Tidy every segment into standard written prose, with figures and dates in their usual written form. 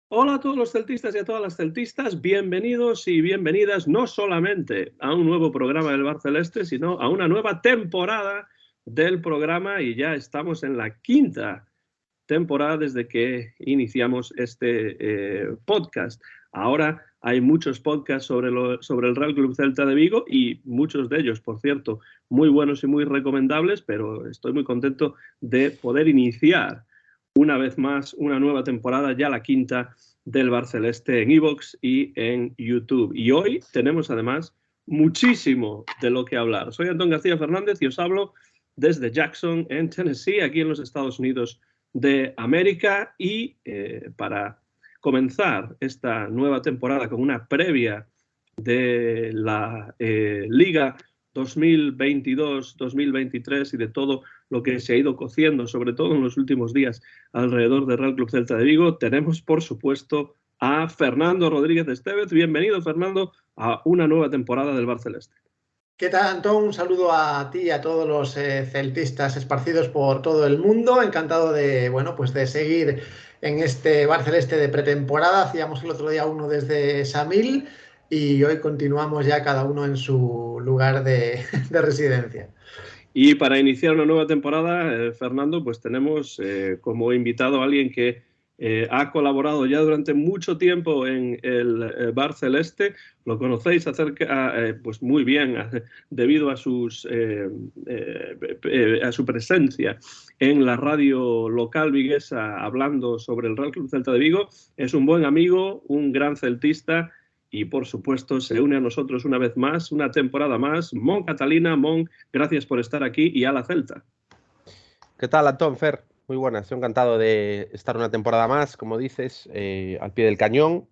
Hola a todos los celtistas y a todas las celtistas, bienvenidos y bienvenidas no solamente a un nuevo programa del Bar Celeste, sino a una nueva temporada del programa, y ya estamos en la quinta temporada desde que iniciamos este podcast. Ahora hay muchos podcasts sobre el Real Club Celta de Vigo y muchos de ellos, por cierto, muy buenos y muy recomendables, pero estoy muy contento de poder iniciar una vez más una nueva temporada, ya la quinta, del Bar Celeste en iVoox y en YouTube. Y hoy tenemos además muchísimo de lo que hablar. Soy Antón García Fernández y os hablo desde Jackson, en Tennessee, aquí en los Estados Unidos de América, y para comenzar esta nueva temporada con una previa de la Liga 2022-2023 y de todo lo que se ha ido cociendo, sobre todo en los últimos días, alrededor del Real Club Celta de Vigo, tenemos, por supuesto, a Fernando Rodríguez Estevez. Bienvenido, Fernando, a una nueva temporada del Bar Celeste. ¿Qué tal, Antón? Un saludo a ti y a todos los celtistas esparcidos por todo el mundo. Encantado de, pues de seguir en este Bar Celeste de pretemporada. Hacíamos el otro día uno desde Samil y hoy continuamos ya cada uno en su lugar de residencia. Y para iniciar una nueva temporada, Fernando, pues tenemos como invitado a alguien que ha colaborado ya durante mucho tiempo en el Bar Celeste. Lo conocéis pues muy bien debido a su presencia en la radio local viguesa hablando sobre el Real Club Celta de Vigo. Es un buen amigo, un gran celtista, y por supuesto se une a nosotros una vez más, una temporada más. Mon Catalina, Mon, gracias por estar aquí y a la Celta. ¿Qué tal, Antón, Fer? Muy buenas, estoy encantado de estar una temporada más, como dices, al pie del cañón,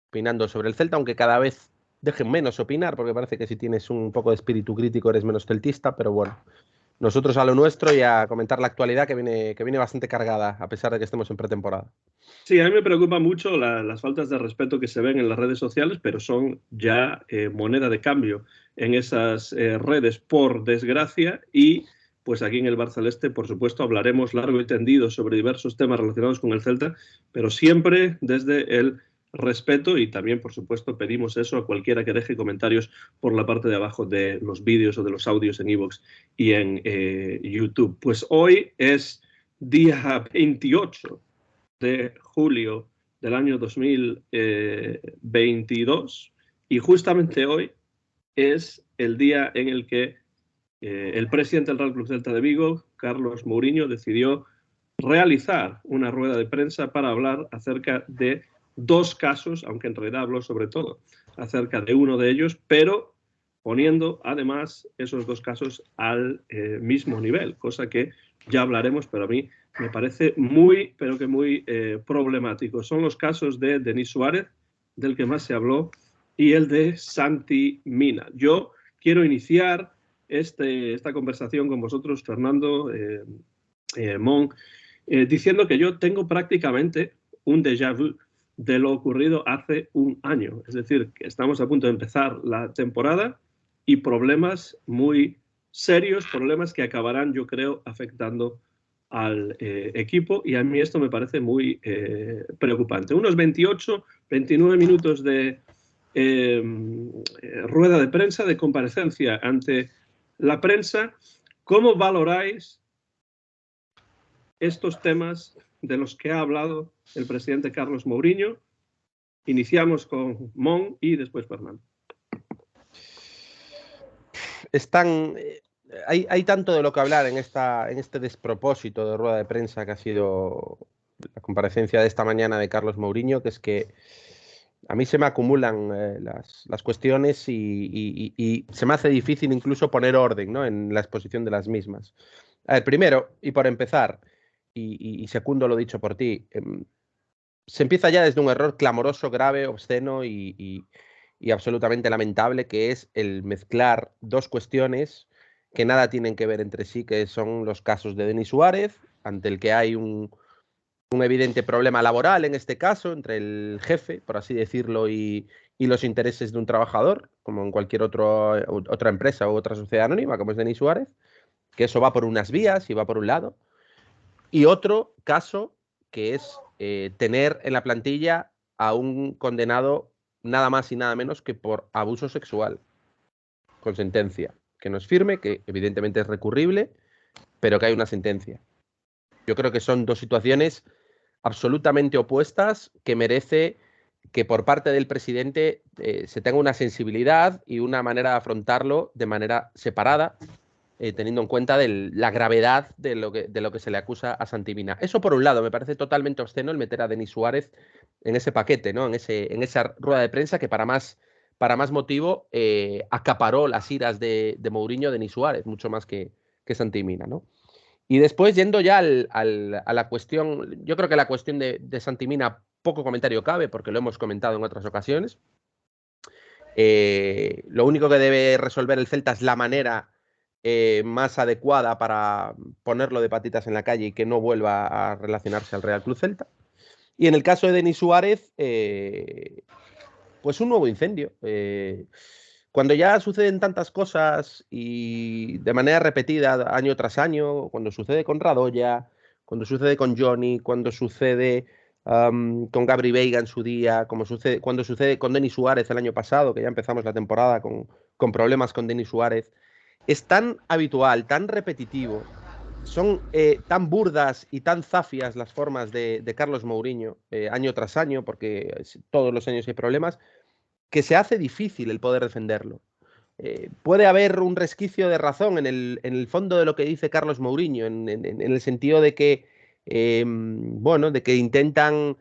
opinando sobre el Celta, aunque cada vez dejen menos opinar, porque parece que si tienes un poco de espíritu crítico eres menos celtista, pero bueno, nosotros a lo nuestro y a comentar la actualidad que viene bastante cargada, a pesar de que estemos en pretemporada. Sí, a mí me preocupa mucho las faltas de respeto que se ven en las redes sociales, pero son ya moneda de cambio en esas redes, por desgracia. Y pues aquí en el Bar Celeste, por supuesto, hablaremos largo y tendido sobre diversos temas relacionados con el Celta, pero siempre desde el respeto, y también, por supuesto, pedimos eso a cualquiera que deje comentarios por la parte de abajo de los vídeos o de los audios en iVoox y en YouTube. Pues hoy es día 28 de julio del año 2022, y justamente hoy es el día en el que el presidente del Real Club Celta de Vigo, Carlos Mourinho, decidió realizar una rueda de prensa para hablar acerca de dos casos, aunque en realidad habló sobre todo acerca de uno de ellos, pero poniendo además esos dos casos al mismo nivel, cosa que ya hablaremos, pero a mí me parece muy, pero que muy problemático. Son los casos de Denis Suárez, del que más se habló, y el de Santi Mina. Yo quiero iniciar esta conversación con vosotros, Fernando, Mon, diciendo que yo tengo prácticamente un déjà vu de lo ocurrido hace un año. Es decir, que estamos a punto de empezar la temporada y problemas muy serios, problemas que acabarán, yo creo, afectando al equipo, y a mí esto me parece muy preocupante. Unos 28, 29 minutos de rueda de prensa, de comparecencia ante la prensa. ¿Cómo valoráis estos temas de los que ha hablado el presidente Carlos Mourinho? Iniciamos con Mon y después Fernando. Hay tanto de lo que hablar en este despropósito de rueda de prensa que ha sido la comparecencia de esta mañana de Carlos Mourinho, que es que a mí se me acumulan las cuestiones y se me hace difícil incluso poner orden, ¿no?, en la exposición de las mismas. A ver, primero, y por empezar, y secundo lo dicho por ti, se empieza ya desde un error clamoroso, grave, obsceno y absolutamente lamentable, que es el mezclar dos cuestiones que nada tienen que ver entre sí, que son los casos de Denis Suárez, ante el que hay un evidente problema laboral, en este caso, entre el jefe, por así decirlo, y los intereses de un trabajador, como en cualquier otra empresa u otra sociedad anónima, como es Denis Suárez, que eso va por unas vías y va por un lado. Y otro caso que es tener en la plantilla a un condenado nada más y nada menos que por abuso sexual, con sentencia, que no es firme, que evidentemente es recurrible, pero que hay una sentencia. Yo creo que son dos situaciones absolutamente opuestas que merece que por parte del presidente se tenga una sensibilidad y una manera de afrontarlo de manera separada, teniendo en cuenta la gravedad de lo que se le acusa a Santi Mina. Eso por un lado, me parece totalmente obsceno el meter a Denis Suárez en ese paquete, ¿no? En esa rueda de prensa que para más motivo acaparó las iras de Mourinho, Denis Suárez, mucho más que Santi Mina, ¿no? Y después, yendo ya a la cuestión, yo creo que la cuestión de Santi Mina poco comentario cabe, porque lo hemos comentado en otras ocasiones. Lo único que debe resolver el Celta es la manera más adecuada para ponerlo de patitas en la calle y que no vuelva a relacionarse al Real Club Celta. Y en el caso de Denis Suárez, pues un nuevo incendio. Cuando ya suceden tantas cosas y de manera repetida año tras año, cuando sucede con Radoya, cuando sucede con Johnny, cuando sucede con Gabri Veiga en su día, cuando sucede con Denis Suárez el año pasado, que ya empezamos la temporada con problemas con Denis Suárez, es tan habitual, tan repetitivo, son tan burdas y tan zafias las formas de Carlos Mourinho año tras año, porque todos los años hay problemas, que se hace difícil el poder defenderlo. Puede haber un resquicio de razón en el fondo de lo que dice Carlos Mourinho, en el sentido de que, de que intentan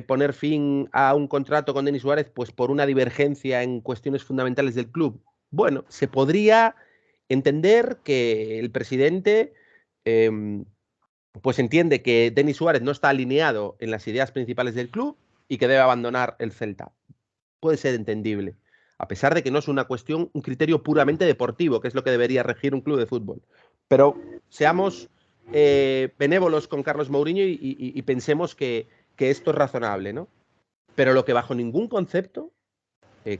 poner fin a un contrato con Denis Suárez pues por una divergencia en cuestiones fundamentales del club. Bueno, se podría entender que el presidente pues entiende que Denis Suárez no está alineado en las ideas principales del club y que debe abandonar el Celta. Puede ser entendible, a pesar de que no es un criterio puramente deportivo, que es lo que debería regir un club de fútbol. Pero seamos benévolos con Carlos Mourinho y pensemos que esto es razonable, ¿no? Pero lo que bajo ningún concepto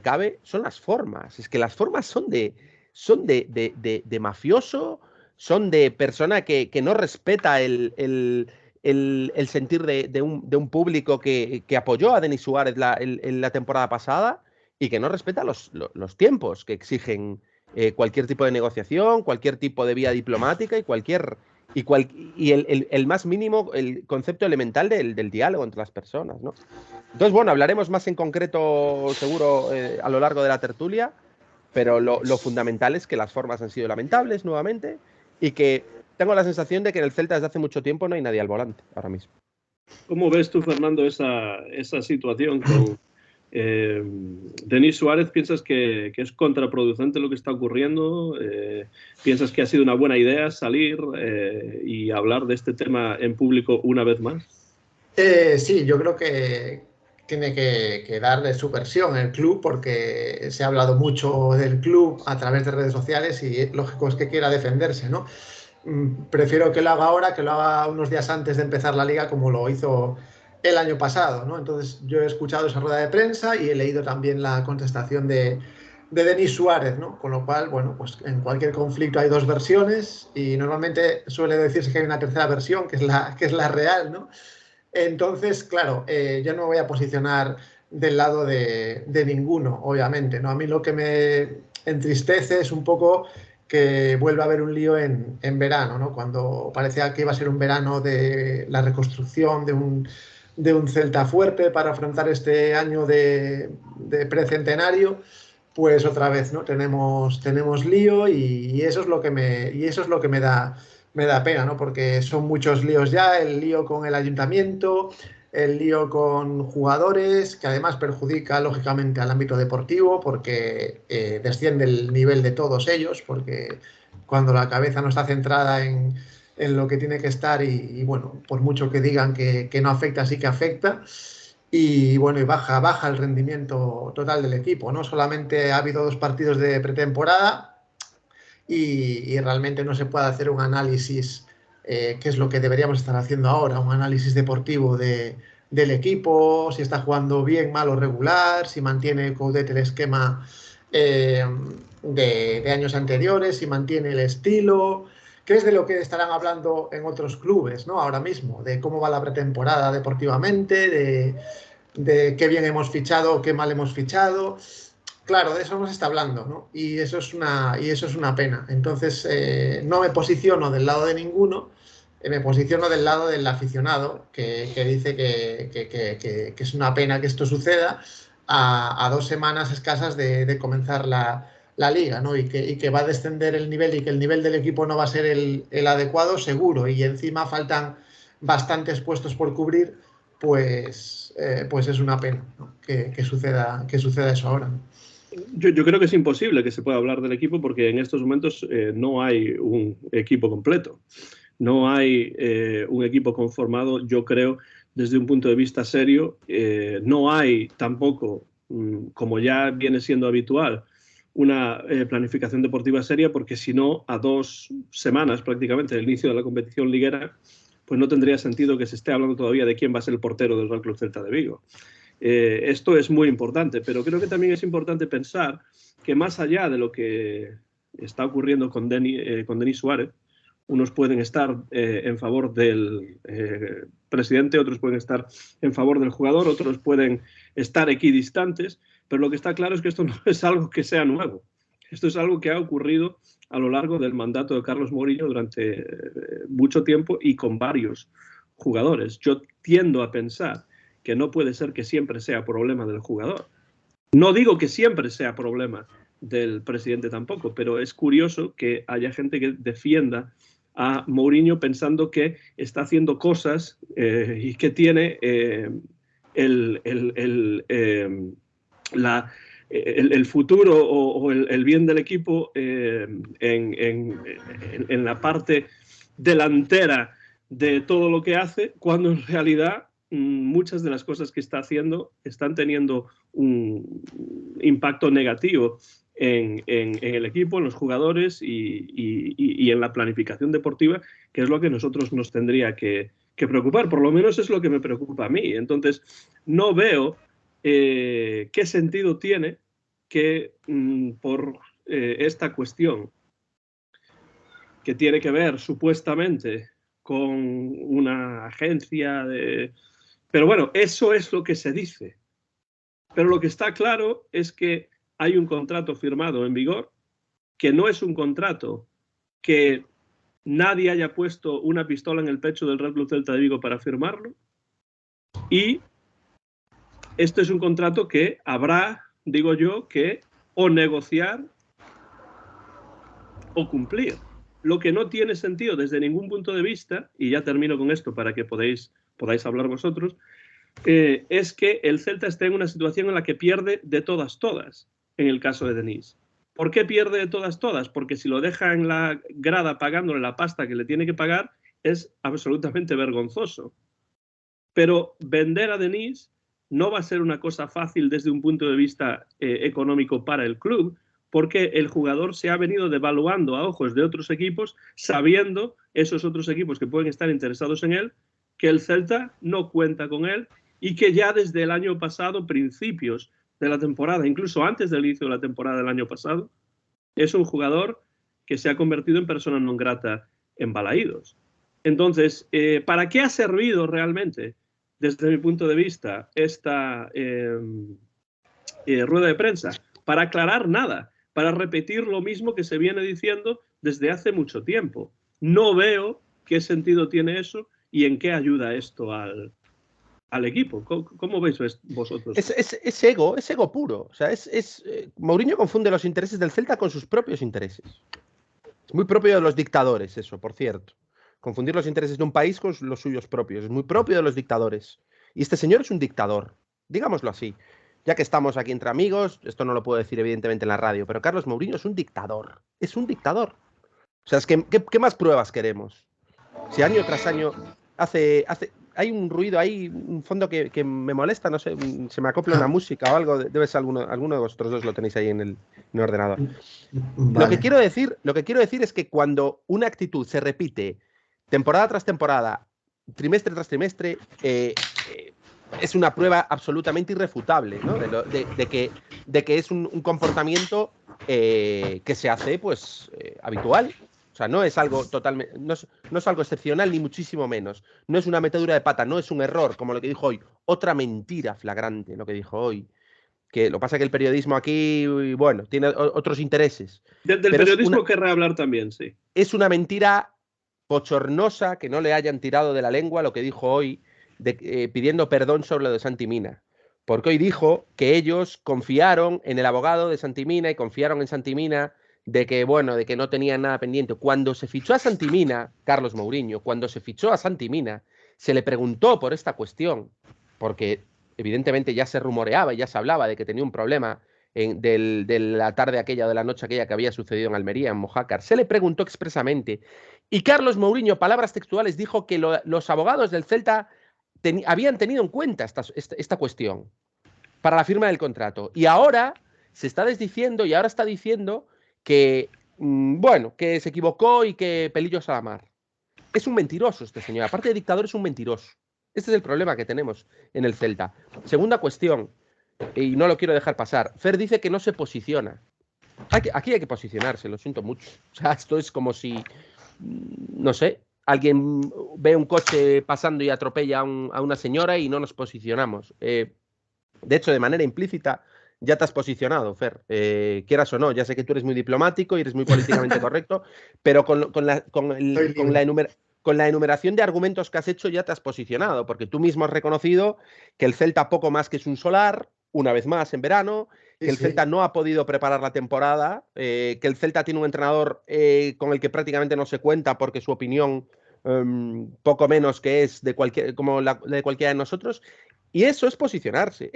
cabe son las formas. Es que las formas son de mafioso, son de persona que no respeta el sentir de un público que apoyó a Denis Suárez en la temporada pasada y que no respeta los tiempos que exigen cualquier tipo de negociación, cualquier tipo de vía diplomática y el más mínimo, el concepto elemental del diálogo entre las personas, ¿no? Entonces, bueno, hablaremos más en concreto seguro a lo largo de la tertulia, pero lo fundamental es que las formas han sido lamentables nuevamente y que tengo la sensación de que en el Celta desde hace mucho tiempo no hay nadie al volante ahora mismo. ¿Cómo ves tú, Fernando, esa situación con Denis Suárez? ¿Piensas que es contraproducente lo que está ocurriendo? ¿Piensas que ha sido una buena idea salir y hablar de este tema en público una vez más? Sí, yo creo que tiene que darle su versión el club, porque se ha hablado mucho del club a través de redes sociales y lógico es que quiera defenderse, ¿no? Prefiero que lo haga ahora, que lo haga unos días antes de empezar la liga, como lo hizo el año pasado, ¿no? Entonces yo he escuchado esa rueda de prensa y he leído también la contestación de Denis Suárez, ¿no? Con lo cual, bueno, pues en cualquier conflicto hay dos versiones y normalmente suele decirse que hay una tercera versión, que es la real, ¿no? Entonces, claro, yo no me voy a posicionar del lado de ninguno, obviamente, ¿no? A mí lo que me entristece es un poco que vuelva a haber un lío en verano, ¿no? Cuando parecía que iba a ser un verano de la reconstrucción de un Celta fuerte para afrontar este año de precentenario, pues otra vez, ¿no? Tenemos lío y eso es lo que me da pena, ¿no? Porque son muchos líos ya, el lío con el ayuntamiento, el lío con jugadores, que además perjudica lógicamente al ámbito deportivo porque desciende el nivel de todos ellos, porque cuando la cabeza no está centrada en lo que tiene que estar y bueno, por mucho que digan que no afecta, sí que afecta. Y bueno, y baja el rendimiento total del equipo, ¿no? Solamente ha habido 2 partidos de pretemporada y realmente no se puede hacer un análisis, que es lo que deberíamos estar haciendo ahora, un análisis deportivo del equipo, si está jugando bien, mal o regular, si mantiene Coudet el esquema de años anteriores, si mantiene el estilo, ¿Qué es de lo que estarán hablando en otros clubes, ¿no? Ahora mismo? De cómo va la pretemporada deportivamente, de qué bien hemos fichado, qué mal hemos fichado. Claro, de eso no se está hablando, ¿no? Y eso es una pena. Entonces, no me posiciono del lado de ninguno, me posiciono del lado del aficionado, que dice que es una pena que esto suceda a 2 semanas escasas de comenzar la liga, ¿no? Y que va a descender el nivel y que el nivel del equipo no va a ser el adecuado, seguro. Y encima faltan bastantes puestos por cubrir, pues es una pena, ¿no? que suceda eso ahora, ¿no? Yo creo que es imposible que se pueda hablar del equipo porque en estos momentos no hay un equipo completo. No hay un equipo conformado, yo creo, desde un punto de vista serio. No hay tampoco, como ya viene siendo habitual, una planificación deportiva seria, porque si no, a 2 semanas prácticamente del inicio de la competición liguera, pues no tendría sentido que se esté hablando todavía de quién va a ser el portero del Real Club Celta de Vigo. Esto es muy importante, pero creo que también es importante pensar que más allá de lo que está ocurriendo con Denis Suárez, unos pueden estar en favor del presidente, otros pueden estar en favor del jugador, otros pueden estar equidistantes, pero lo que está claro es que esto no es algo que sea nuevo. Esto es algo que ha ocurrido a lo largo del mandato de Carlos Mourinho durante mucho tiempo y con varios jugadores. Yo tiendo a pensar que no puede ser que siempre sea problema del jugador. No digo que siempre sea problema del presidente tampoco, pero es curioso que haya gente que defienda a Mourinho pensando que está haciendo cosas y que tiene el futuro o el bien del equipo en la parte delantera de todo lo que hace, cuando en realidad muchas de las cosas que está haciendo están teniendo un impacto negativo en el equipo, en los jugadores y en la planificación deportiva, que es lo que a nosotros nos tendría que preocupar. Por lo menos es lo que me preocupa a mí. Entonces, no veo qué sentido tiene que por esta cuestión que tiene que ver supuestamente con una agencia de... Pero bueno, eso es lo que se dice. Pero lo que está claro es que hay un contrato firmado en vigor, que no es un contrato que nadie haya puesto una pistola en el pecho del Real Club Celta de Vigo para firmarlo, y esto es un contrato que habrá, digo yo, que o negociar o cumplir. Lo que no tiene sentido desde ningún punto de vista, y ya termino con esto para que podáis hablar vosotros, es que el Celta esté en una situación en la que pierde de todas, en el caso de Denis. ¿Por qué pierde de todas? Porque si lo deja en la grada pagándole la pasta que le tiene que pagar, es absolutamente vergonzoso. Pero vender a Denis no va a ser una cosa fácil desde un punto de vista económico para el club, porque el jugador se ha venido devaluando a ojos de otros equipos, sabiendo esos otros equipos que pueden estar interesados en él, que el Celta no cuenta con él y que ya desde el año pasado, principios de la temporada, incluso antes del inicio de la temporada del año pasado, es un jugador que se ha convertido en persona non grata en Balaídos. Entonces, ¿para qué ha servido realmente, desde mi punto de vista, esta rueda de prensa? Para aclarar nada, para repetir lo mismo que se viene diciendo desde hace mucho tiempo. No veo qué sentido tiene eso y en qué ayuda esto al equipo. ¿Cómo veis vosotros? Es ego puro. O sea, Mourinho confunde los intereses del Celta con sus propios intereses. Es muy propio de los dictadores eso, por cierto. Confundir los intereses de un país con los suyos propios. Es muy propio de los dictadores. Y este señor es un dictador, digámoslo así. Ya que estamos aquí entre amigos, esto no lo puedo decir evidentemente en la radio, pero Carlos Mourinho es un dictador. Es un dictador. O sea, es que, ¿qué más pruebas queremos? Si año tras año hay un ruido, hay un fondo que me molesta, no sé, se me acopla una música o algo, debe ser alguno de vosotros dos lo tenéis ahí en el ordenador. Vale. Lo que quiero decir es que cuando una actitud se repite temporada tras temporada, trimestre tras trimestre, es una prueba absolutamente irrefutable, ¿no? de que es un comportamiento que se hace pues habitual. O sea, no es algo totalmente, no es algo excepcional ni muchísimo menos. No es una metedura de pata, no es un error, como lo que dijo hoy. Otra mentira flagrante, lo que dijo hoy. Que lo que pasa es que el periodismo aquí, bueno, tiene otros intereses. Del periodismo querrá hablar también, sí. Es una mentira bochornosa que no le hayan tirado de la lengua lo que dijo hoy, pidiendo perdón sobre lo de Santi Mina. Porque hoy dijo que ellos confiaron en el abogado de Santi Mina y confiaron en Santi Mina de que, bueno, de que no tenían nada pendiente. Cuando se fichó a Santi Mina, Carlos Mourinho, cuando se fichó a Santi Mina, se le preguntó por esta cuestión, porque evidentemente ya se rumoreaba y ya se hablaba de que tenía un problema de la tarde aquella o de la noche aquella que había sucedido en Almería, en Mojácar. Se le preguntó expresamente. Y Carlos Mourinho, palabras textuales, dijo que los abogados del Celta habían tenido en cuenta esta cuestión para la firma del contrato. Y ahora se está desdiciendo y ahora está diciendo que, bueno, que se equivocó y que pelillos a la mar. Es un mentiroso este señor. Aparte de dictador, es un mentiroso. Este es el problema que tenemos en el Celta. Segunda cuestión, y no lo quiero dejar pasar. Fer dice que no se posiciona. Aquí hay que posicionarse, lo siento mucho. O sea, esto es como si, no sé, alguien ve un coche pasando y atropella a una señora y no nos posicionamos. De hecho, de manera implícita, ya te has posicionado, Fer. Quieras o no, ya sé que tú eres muy diplomático y eres muy políticamente correcto, pero con la enumeración de argumentos que has hecho ya te has posicionado, porque tú mismo has reconocido que el Celta poco más que es un solar, una vez más en verano, que el Celta no ha podido preparar la temporada, que el Celta tiene un entrenador con el que prácticamente no se cuenta porque su opinión poco menos que es como la de cualquiera de nosotros, y eso es posicionarse,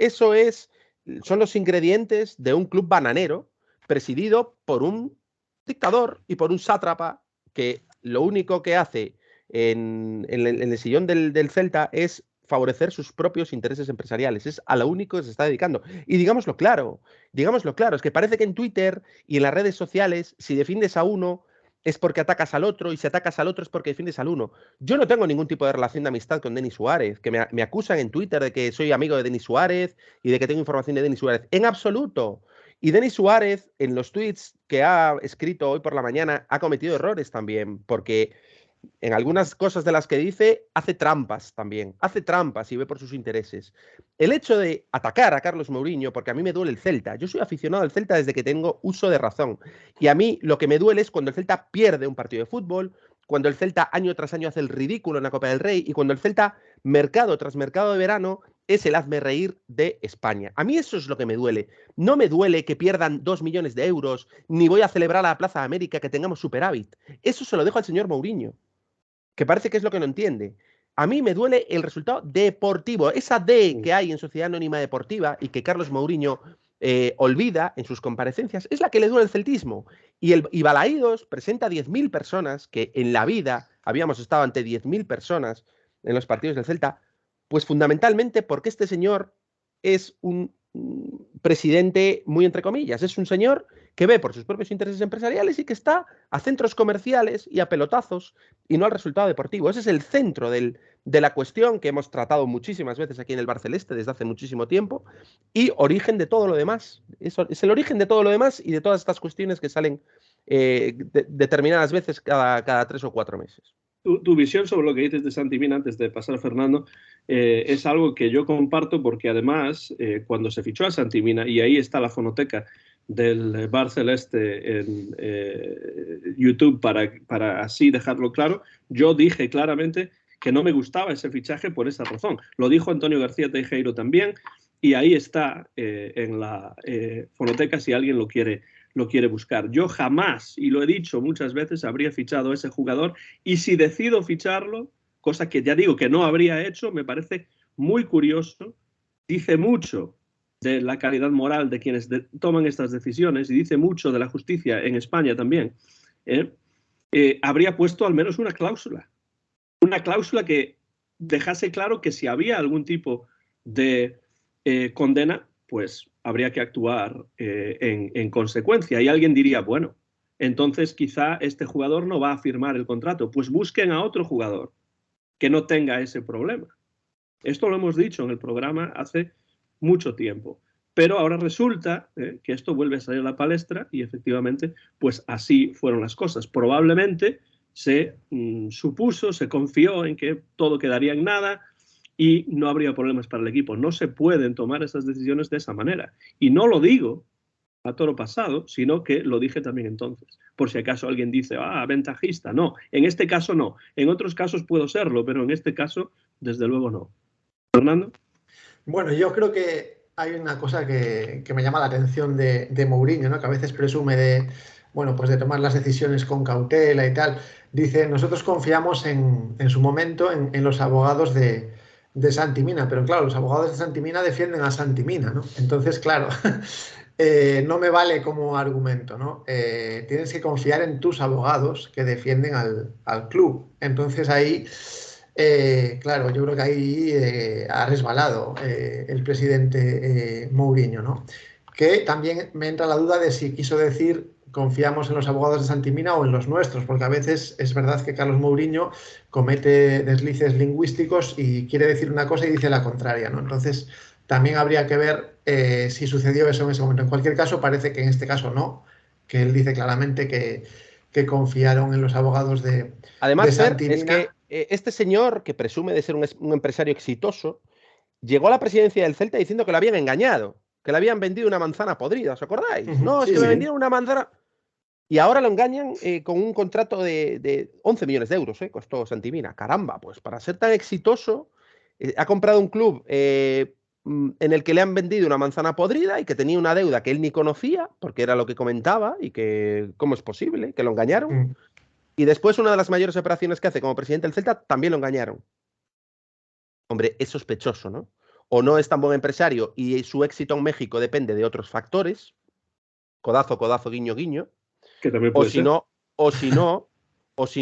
son los ingredientes de un club bananero presidido por un dictador y por un sátrapa que lo único que hace en el sillón del Celta es favorecer sus propios intereses empresariales. Es a lo único que se está dedicando. Y digámoslo claro, es que parece que en Twitter y en las redes sociales, si defiendes a uno, es porque atacas al otro, y si atacas al otro es porque defiendes al uno. Yo no tengo ningún tipo de relación de amistad con Denis Suárez, que me acusan en Twitter de que soy amigo de Denis Suárez y de que tengo información de Denis Suárez. En absoluto. Y Denis Suárez, en los tweets que ha escrito hoy por la mañana, ha cometido errores también, porque en algunas cosas de las que dice, hace trampas también. Hace trampas y ve por sus intereses. El hecho de atacar a Carlos Mourinho, porque a mí me duele el Celta. Yo soy aficionado al Celta desde que tengo uso de razón. Y a mí lo que me duele es cuando el Celta pierde un partido de fútbol, cuando el Celta año tras año hace el ridículo en la Copa del Rey y cuando el Celta, mercado tras mercado de verano, es el hazmerreír de España. A mí eso es lo que me duele. No me duele que pierdan 2 millones de euros, ni voy a celebrar a la Plaza de América que tengamos superávit. Eso se lo dejo al señor Mourinho, que parece que es lo que no entiende. A mí me duele el resultado deportivo, esa D que hay en Sociedad Anónima Deportiva y que Carlos Mourinho olvida en sus comparecencias, es la que le duele el celtismo. Y Balaídos presenta 10.000 personas, que en la vida habíamos estado ante 10.000 personas en los partidos del Celta, pues fundamentalmente porque este señor es un presidente muy entre comillas, es un señor que ve por sus propios intereses empresariales y que está a centros comerciales y a pelotazos y no al resultado deportivo. Ese es el centro de la cuestión que hemos tratado muchísimas veces aquí en el Barceleste desde hace muchísimo tiempo y origen de todo lo demás. Eso es el origen de todo lo demás y de todas estas cuestiones que salen determinadas veces cada 3 o 4 meses. Tu visión sobre lo que dices de Santi Mina, antes de pasar a Fernando, es algo que yo comparto porque además cuando se fichó a Santi Mina, y ahí está la fonoteca del Bar Celeste en YouTube para así dejarlo claro, yo dije claramente que no me gustaba ese fichaje por esa razón. Lo dijo Antonio García Teijeiro también y ahí está en la fonoteca si alguien lo quiere buscar. Yo jamás, y lo he dicho muchas veces, habría fichado a ese jugador y si decido ficharlo, cosa que ya digo que no habría hecho, me parece muy curioso, dice mucho de la calidad moral de quienes toman estas decisiones y dice mucho de la justicia en España también, habría puesto al menos una cláusula que dejase claro que si había algún tipo de condena, pues habría que actuar en consecuencia. Y alguien diría, bueno, entonces quizá este jugador no va a firmar el contrato. Pues busquen a otro jugador que no tenga ese problema. Esto lo hemos dicho en el programa hace mucho tiempo. Pero ahora resulta que esto vuelve a salir a la palestra y efectivamente, pues así fueron las cosas. Probablemente se supuso, se confió en que todo quedaría en nada y no habría problemas para el equipo. No se pueden tomar esas decisiones de esa manera. Y no lo digo a toro pasado, sino que lo dije también entonces. Por si acaso alguien dice, ventajista. No, en este caso no. En otros casos puedo serlo, pero en este caso, desde luego no. Fernando. Bueno, yo creo que hay una cosa que me llama la atención de Mourinho, ¿no? Que a veces presume de, bueno, pues de tomar las decisiones con cautela y tal. Dice, nosotros confiamos en su momento en los abogados de Santi Mina, pero claro, los abogados de Santi Mina defienden a Santi Mina, ¿no? Entonces, claro, no me vale como argumento, ¿no? Tienes que confiar en tus abogados que defienden al club. Entonces ahí... claro, yo creo que ahí ha resbalado el presidente Mourinho, ¿no? Que también me entra la duda de si quiso decir confiamos en los abogados de Santi Mina o en los nuestros, porque a veces es verdad que Carlos Mourinho comete deslices lingüísticos y quiere decir una cosa y dice la contraria, ¿no? Entonces también habría que ver si sucedió eso en ese momento. En cualquier caso, parece que en este caso no, que él dice claramente que confiaron en los abogados de Además, Fer, Santi es Mina. que este señor, que presume de ser un empresario exitoso, llegó a la presidencia del Celta diciendo que lo habían engañado, que le habían vendido una manzana podrida, ¿os acordáis? No, es Sí, que me sí. vendieron una manzana... Y ahora lo engañan con un contrato de 11 millones de euros, costó Santi Mina. Caramba, pues para ser tan exitoso, ha comprado un club en el que le han vendido una manzana podrida y que tenía una deuda que él ni conocía, porque era lo que comentaba, y que cómo es posible, que lo engañaron. Y después una de las mayores operaciones que hace como presidente del Celta también lo engañaron. Hombre, es sospechoso, ¿no? O no es tan buen empresario y su éxito en México depende de otros factores, codazo, codazo, guiño, guiño, Que también o puede si ser.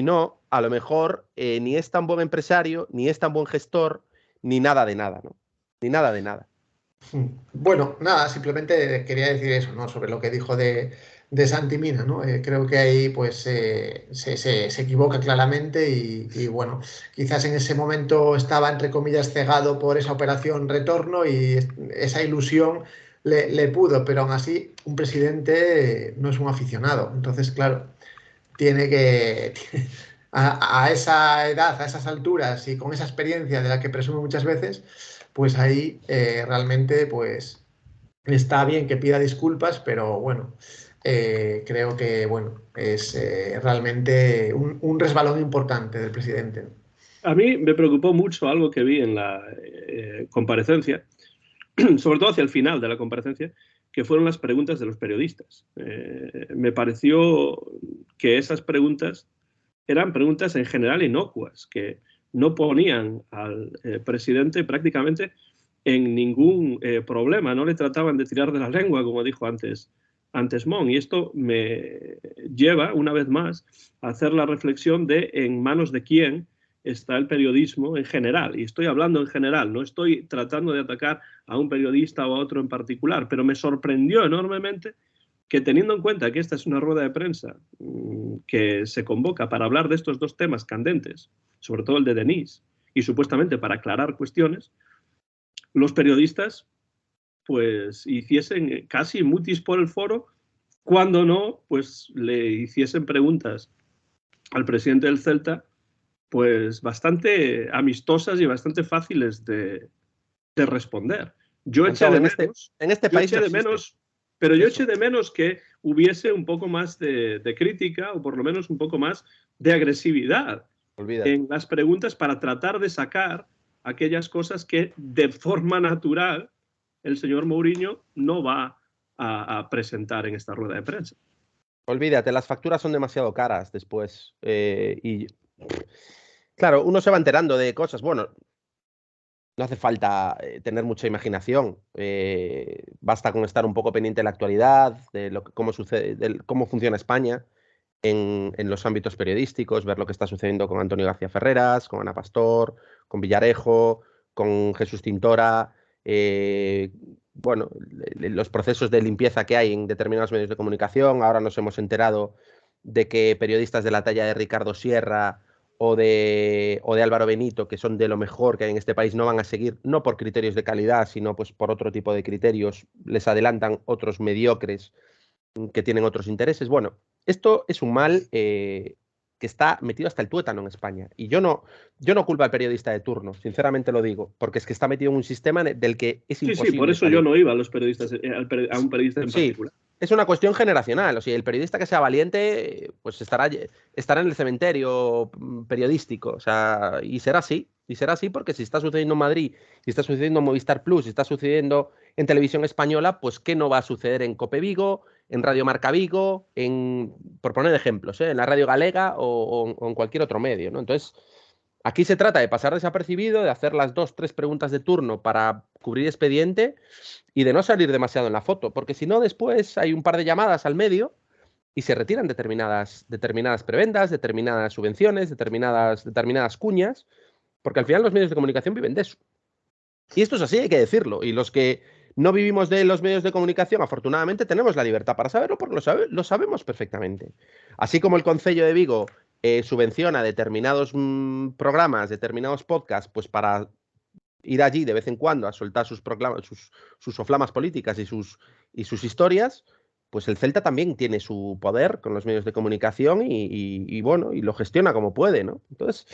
no, a lo mejor ni es tan buen empresario, ni es tan buen gestor, ni nada de nada, ¿no? Ni nada de nada. Bueno, nada, simplemente quería decir eso, ¿no? Sobre lo que dijo de Santi Mina, ¿no? Creo que ahí pues se equivoca claramente y bueno, quizás en ese momento estaba entre comillas cegado por esa operación retorno y esa ilusión le pudo, pero aún así un presidente no es un aficionado, entonces claro, tiene que... A esa edad, a esas alturas y con esa experiencia de la que presume muchas veces, pues ahí realmente pues está bien que pida disculpas, pero bueno, creo que bueno, es realmente un resbalón importante del presidente. A mí me preocupó mucho algo que vi en la comparecencia, sobre todo hacia el final de la comparecencia, que fueron las preguntas de los periodistas. Me pareció que esas preguntas eran preguntas en general inocuas, que no ponían al presidente prácticamente en ningún problema, no le trataban de tirar de la lengua, como dijo antes Mon. Y esto me lleva, una vez más, a hacer la reflexión de en manos de quién está el periodismo en general. Y estoy hablando en general, no estoy tratando de atacar a un periodista o a otro en particular, pero me sorprendió enormemente que, teniendo en cuenta que esta es una rueda de prensa que se convoca para hablar de estos dos temas candentes, sobre todo el de Denis, y supuestamente para aclarar cuestiones, los periodistas pues hiciesen casi mutis por el foro, cuando no, pues le hiciesen preguntas al presidente del Celta, pues bastante amistosas y bastante fáciles de responder. Yo eché de menos, en este país no existe. Pero yo eché de menos que hubiese un poco más de crítica o por lo menos un poco más de agresividad en las preguntas para tratar de sacar aquellas cosas que de forma natural el señor Mourinho no va a presentar en esta rueda de prensa. Olvídate, las facturas son demasiado caras después. Y claro, uno se va enterando de cosas. Bueno, no hace falta tener mucha imaginación. Basta con estar un poco pendiente de la actualidad, de cómo sucede, de cómo funciona España en los ámbitos periodísticos, ver lo que está sucediendo con Antonio García Ferreras, con Ana Pastor, con Villarejo, con Jesús Tintora. Bueno, los procesos de limpieza que hay en determinados medios de comunicación. Ahora nos hemos enterado de que periodistas de la talla de Ricardo Sierra o de Álvaro Benito, que son de lo mejor que hay en este país, no van a seguir, no por criterios de calidad, sino pues por otro tipo de criterios, les adelantan otros mediocres que tienen otros intereses. Bueno, esto es un mal que está metido hasta el tuétano en España. Y yo no culpo al periodista de turno, sinceramente lo digo, porque es que está metido en un sistema del que es imposible Sí, por eso salir. yo no iba a los periodistas, a un periodista en particular. Es una cuestión generacional. O sea, el periodista que sea valiente, pues estará en el cementerio periodístico. O sea, y será así. Y será así porque si está sucediendo en Madrid, si está sucediendo en Movistar Plus, si está sucediendo en Televisión Española, pues ¿qué no va a suceder en Cope Vigo, en Radio Marca Vigo, por poner ejemplos, en la Radio Galega o en cualquier otro medio, ¿no? Entonces, aquí se trata de pasar desapercibido, de hacer las 2-3 preguntas de turno para cubrir expediente y de no salir demasiado en la foto, porque si no, después hay un par de llamadas al medio y se retiran determinadas prebendas, determinadas subvenciones, determinadas cuñas, porque al final los medios de comunicación viven de eso. Y esto es así, hay que decirlo. Y los que no vivimos de los medios de comunicación, afortunadamente tenemos la libertad para saberlo porque lo sabemos perfectamente. Así como el Concello de Vigo subvenciona determinados programas, determinados podcasts, pues para ir allí de vez en cuando a soltar sus soflamas políticas y sus historias, pues el Celta también tiene su poder con los medios de comunicación y bueno, y lo gestiona como puede, ¿no? Entonces,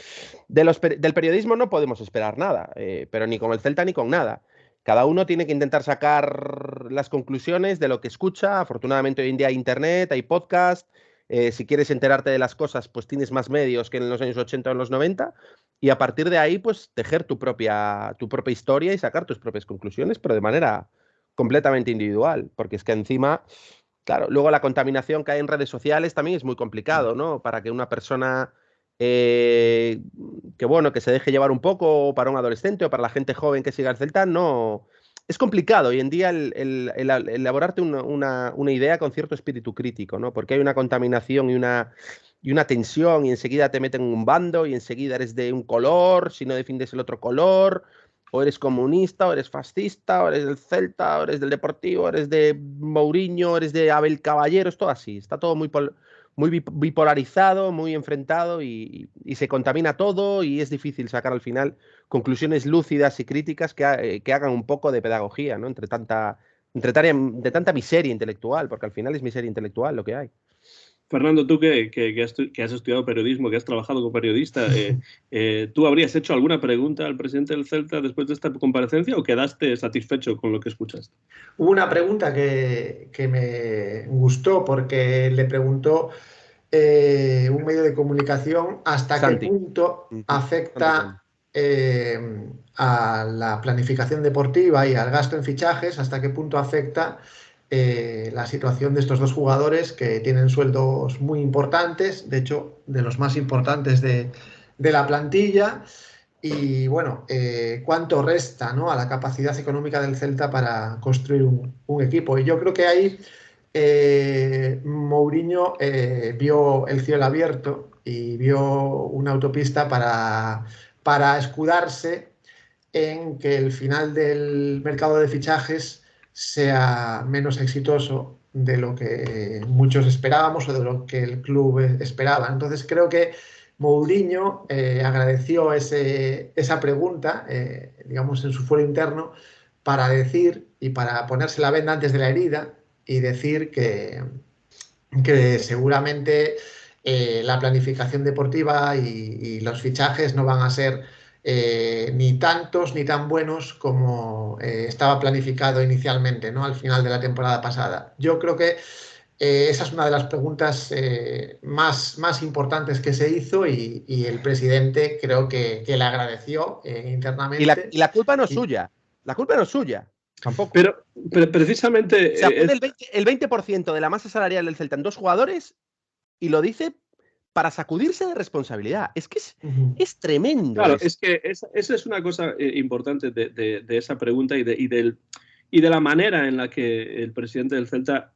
del periodismo no podemos esperar nada, pero ni con el Celta ni con nada. Cada uno tiene que intentar sacar las conclusiones de lo que escucha. Afortunadamente hoy en día hay internet, hay podcast. Si quieres enterarte de las cosas, pues tienes más medios que en los años 80 o en los 90. Y a partir de ahí, pues tejer tu propia historia y sacar tus propias conclusiones, pero de manera completamente individual. Porque es que encima, claro, luego la contaminación que hay en redes sociales también es muy complicado, ¿no? Para que una persona que se deje llevar un poco, para un adolescente o para la gente joven que siga el Celta, no. Es complicado hoy en día el elaborarte una idea con cierto espíritu crítico, ¿no? Porque hay una contaminación y una tensión y enseguida te meten en un bando y enseguida eres de un color, si no defiendes el otro color, o eres comunista, o eres fascista, o eres del Celta, o eres del Deportivo, o eres de Mourinho, o eres de Abel Caballero, es todo así, está todo muy bipolarizado, muy enfrentado y se contamina todo y es difícil sacar al final conclusiones lúcidas y críticas que hagan un poco de pedagogía, ¿no? De tanta miseria intelectual, porque al final es miseria intelectual lo que hay. Fernando, tú que has estudiado periodismo, que has trabajado como periodista, ¿tú habrías hecho alguna pregunta al presidente del Celta después de esta comparecencia o quedaste satisfecho con lo que escuchaste? Hubo una pregunta que me gustó porque le preguntó un medio de comunicación hasta Santi. qué punto afecta a la planificación deportiva y al gasto en fichajes, hasta qué punto afecta la situación de estos dos jugadores que tienen sueldos muy importantes, de hecho, de los más importantes de la plantilla. Y bueno, cuánto resta, ¿no?, a la capacidad económica del Celta para construir un equipo. Y yo creo que ahí Mourinho vio el cielo abierto y vio una autopista para escudarse en que el final del mercado de fichajes sea menos exitoso de lo que muchos esperábamos o de lo que el club esperaba. Entonces creo que Mourinho agradeció esa pregunta, digamos, en su fuero interno, para decir y para ponerse la venda antes de la herida y decir que seguramente la planificación deportiva y los fichajes no van a ser ni tantos ni tan buenos como estaba planificado inicialmente, ¿no?, al final de la temporada pasada. Yo creo que esa es una de las preguntas más importantes que se hizo y el presidente creo que le agradeció internamente. Y la culpa no es suya. La culpa no es suya. Tampoco. Pero precisamente... Se apunta el 20% de la masa salarial del Celta en dos jugadores y lo dice para sacudirse de responsabilidad. Es que es tremendo. Claro, es que esa es una cosa importante de esa pregunta y de la manera en la que el presidente del Celta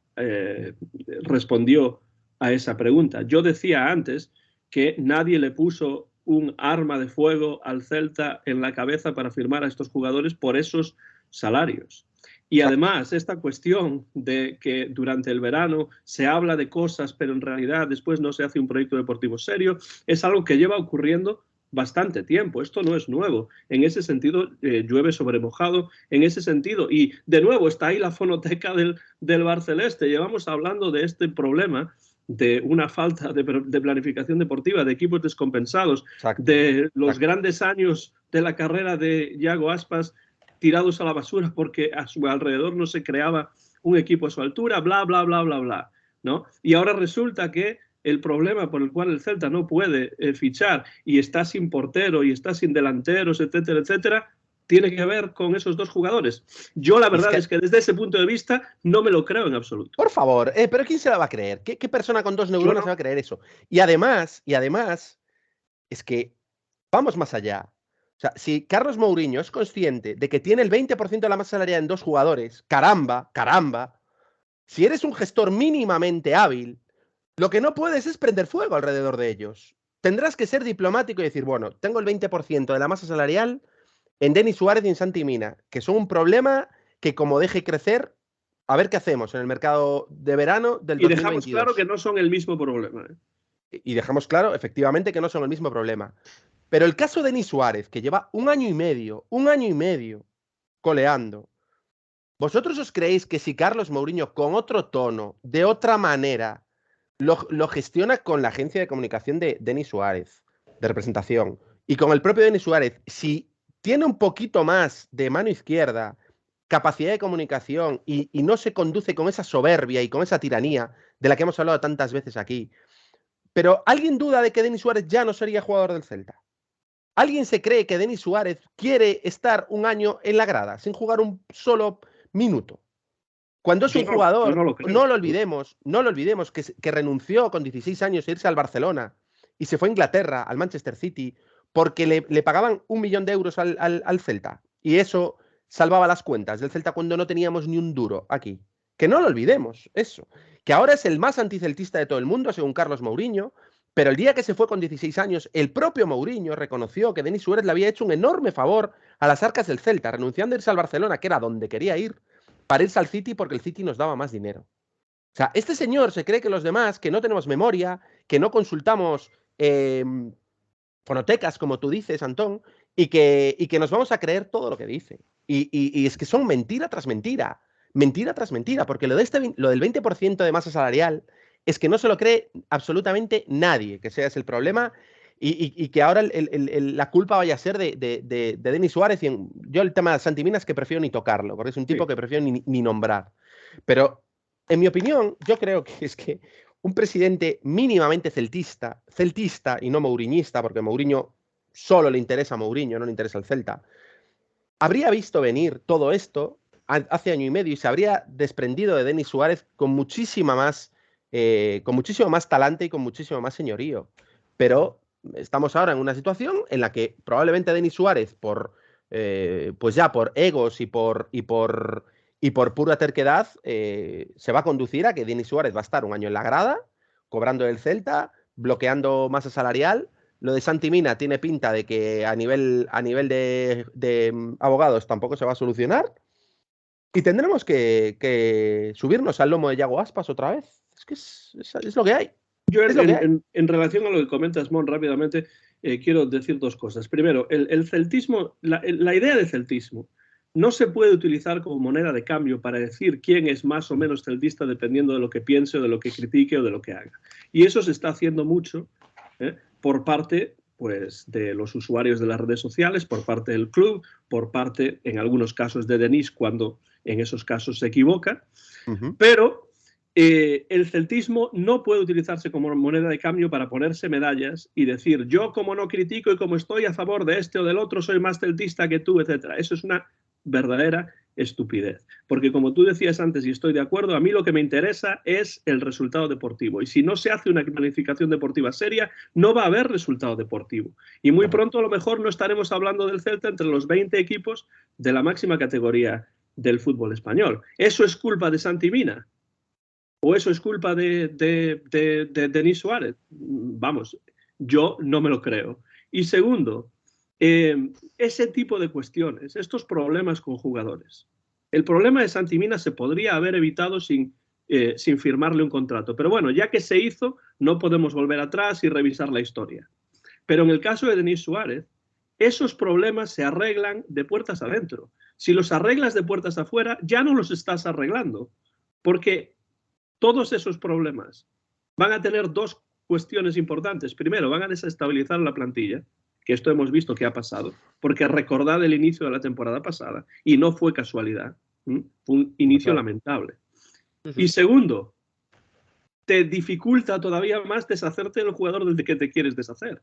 respondió a esa pregunta. Yo decía antes que nadie le puso un arma de fuego al Celta en la cabeza para firmar a estos jugadores por esos salarios. Y además, esta cuestión de que durante el verano se habla de cosas, pero en realidad después no se hace un proyecto deportivo serio, es algo que lleva ocurriendo bastante tiempo. Esto no es nuevo. En ese sentido, llueve sobre mojado, en ese sentido. Y de nuevo, está ahí la fonoteca del Barceleste. Llevamos hablando de este problema, de una falta de planificación deportiva, de equipos descompensados, de los grandes años de la carrera de Iago Aspas tirados a la basura porque a su alrededor no se creaba un equipo a su altura, bla, bla, bla, bla, bla, ¿no? Y ahora resulta que el problema por el cual el Celta no puede fichar y está sin portero y está sin delanteros, etcétera, etcétera, tiene que ver con esos dos jugadores. Yo la verdad es que desde ese punto de vista no me lo creo en absoluto. Por favor, pero ¿quién se la va a creer? ¿Qué persona con dos neuronas se va a creer eso? Y además, es que vamos más allá. O sea, si Carlos Mourinho es consciente de que tiene el 20% de la masa salarial en dos jugadores, caramba, si eres un gestor mínimamente hábil, lo que no puedes es prender fuego alrededor de ellos. Tendrás que ser diplomático y decir, bueno, tengo el 20% de la masa salarial en Denis Suárez y en Santi Mina, que son un problema que como deje crecer, a ver qué hacemos en el mercado de verano del 2022. Y dejamos claro que no son el mismo problema. Y dejamos claro, efectivamente, que no son el mismo problema. Pero el caso de Denis Suárez, que lleva un año y medio coleando, ¿vosotros os creéis que si Carlos Mourinho, con otro tono, de otra manera, lo gestiona con la agencia de comunicación de Denis Suárez, de representación, y con el propio Denis Suárez, si tiene un poquito más de mano izquierda, capacidad de comunicación, y no se conduce con esa soberbia y con esa tiranía de la que hemos hablado tantas veces aquí, pero ¿alguien duda de que Denis Suárez ya no sería jugador del Celta? ¿Alguien se cree que Denis Suárez quiere estar un año en la grada sin jugar un solo minuto? Cuando es un jugador, no lo olvidemos que renunció con 16 años a irse al Barcelona y se fue a Inglaterra, al Manchester City, porque le pagaban 1 millón de euros al Celta. Y eso salvaba las cuentas del Celta cuando no teníamos ni un duro aquí. Que no lo olvidemos, eso. Que ahora es el más anticeltista de todo el mundo, según Carlos Mourinho, pero el día que se fue con 16 años, el propio Mourinho reconoció que Denis Suárez le había hecho un enorme favor a las arcas del Celta, renunciando a irse al Barcelona, que era donde quería ir, para irse al City porque el City nos daba más dinero. O sea, este señor se cree que los demás, que no tenemos memoria, que no consultamos fonotecas, como tú dices, Antón, y que nos vamos a creer todo lo que dice. Y es que son mentira tras mentira, porque lo del 20% de masa salarial es que no se lo cree absolutamente nadie, que sea ese el problema, y que ahora la culpa vaya a ser de Denis Suárez. Yo el tema de Santi Mina es que prefiero ni tocarlo, porque es un tipo que prefiero ni nombrar. Pero, en mi opinión, yo creo que es que un presidente mínimamente celtista y no mouriñista, porque Mourinho solo le interesa a Mourinho, no le interesa al Celta, habría visto venir todo esto hace año y medio y se habría desprendido de Denis Suárez con muchísimo más talante y con muchísimo más señorío. Pero estamos ahora en una situación en la que probablemente Denis Suárez, pues ya por egos y por pura terquedad, se va a conducir a que Denis Suárez va a estar un año en la grada, cobrando el Celta, bloqueando masa salarial. Lo de Santi Mina tiene pinta de que a nivel de abogados tampoco se va a solucionar. Y tendremos que subirnos al lomo de Iago Aspas otra vez. Es que es lo que hay. Yo en relación a lo que comentas, Mon, rápidamente, quiero decir dos cosas. Primero, el celtismo, la idea de celtismo no se puede utilizar como moneda de cambio para decir quién es más o menos celtista dependiendo de lo que piense o de lo que critique o de lo que haga. Y eso se está haciendo mucho por parte pues, de los usuarios de las redes sociales, por parte del club, por parte, en algunos casos, de Denis, cuando en esos casos se equivoca. Pero el celtismo no puede utilizarse como moneda de cambio para ponerse medallas y decir yo como no critico y como estoy a favor de este o del otro soy más celtista que tú, etc. Eso es una verdadera estupidez. Porque como tú decías antes y estoy de acuerdo, a mí lo que me interesa es el resultado deportivo. Y si no se hace una planificación deportiva seria, no va a haber resultado deportivo. Y muy pronto a lo mejor no estaremos hablando del Celta entre los 20 equipos de la máxima categoría del fútbol español. ¿Eso es culpa de Santi Mina? ¿O eso es culpa de Denis Suárez? Vamos, yo no me lo creo. Y segundo, ese tipo de cuestiones, estos problemas con jugadores, el problema de Santi Mina se podría haber evitado sin firmarle un contrato. Pero bueno, ya que se hizo, no podemos volver atrás y revisar la historia. Pero en el caso de Denis Suárez, esos problemas se arreglan de puertas adentro. Si los arreglas de puertas afuera, ya no los estás arreglando, porque todos esos problemas van a tener dos cuestiones importantes. Primero, van a desestabilizar la plantilla, que esto hemos visto que ha pasado, porque recordad el inicio de la temporada pasada, y no fue casualidad, fue un inicio lamentable. Y segundo, te dificulta todavía más deshacerte del jugador del que te quieres deshacer.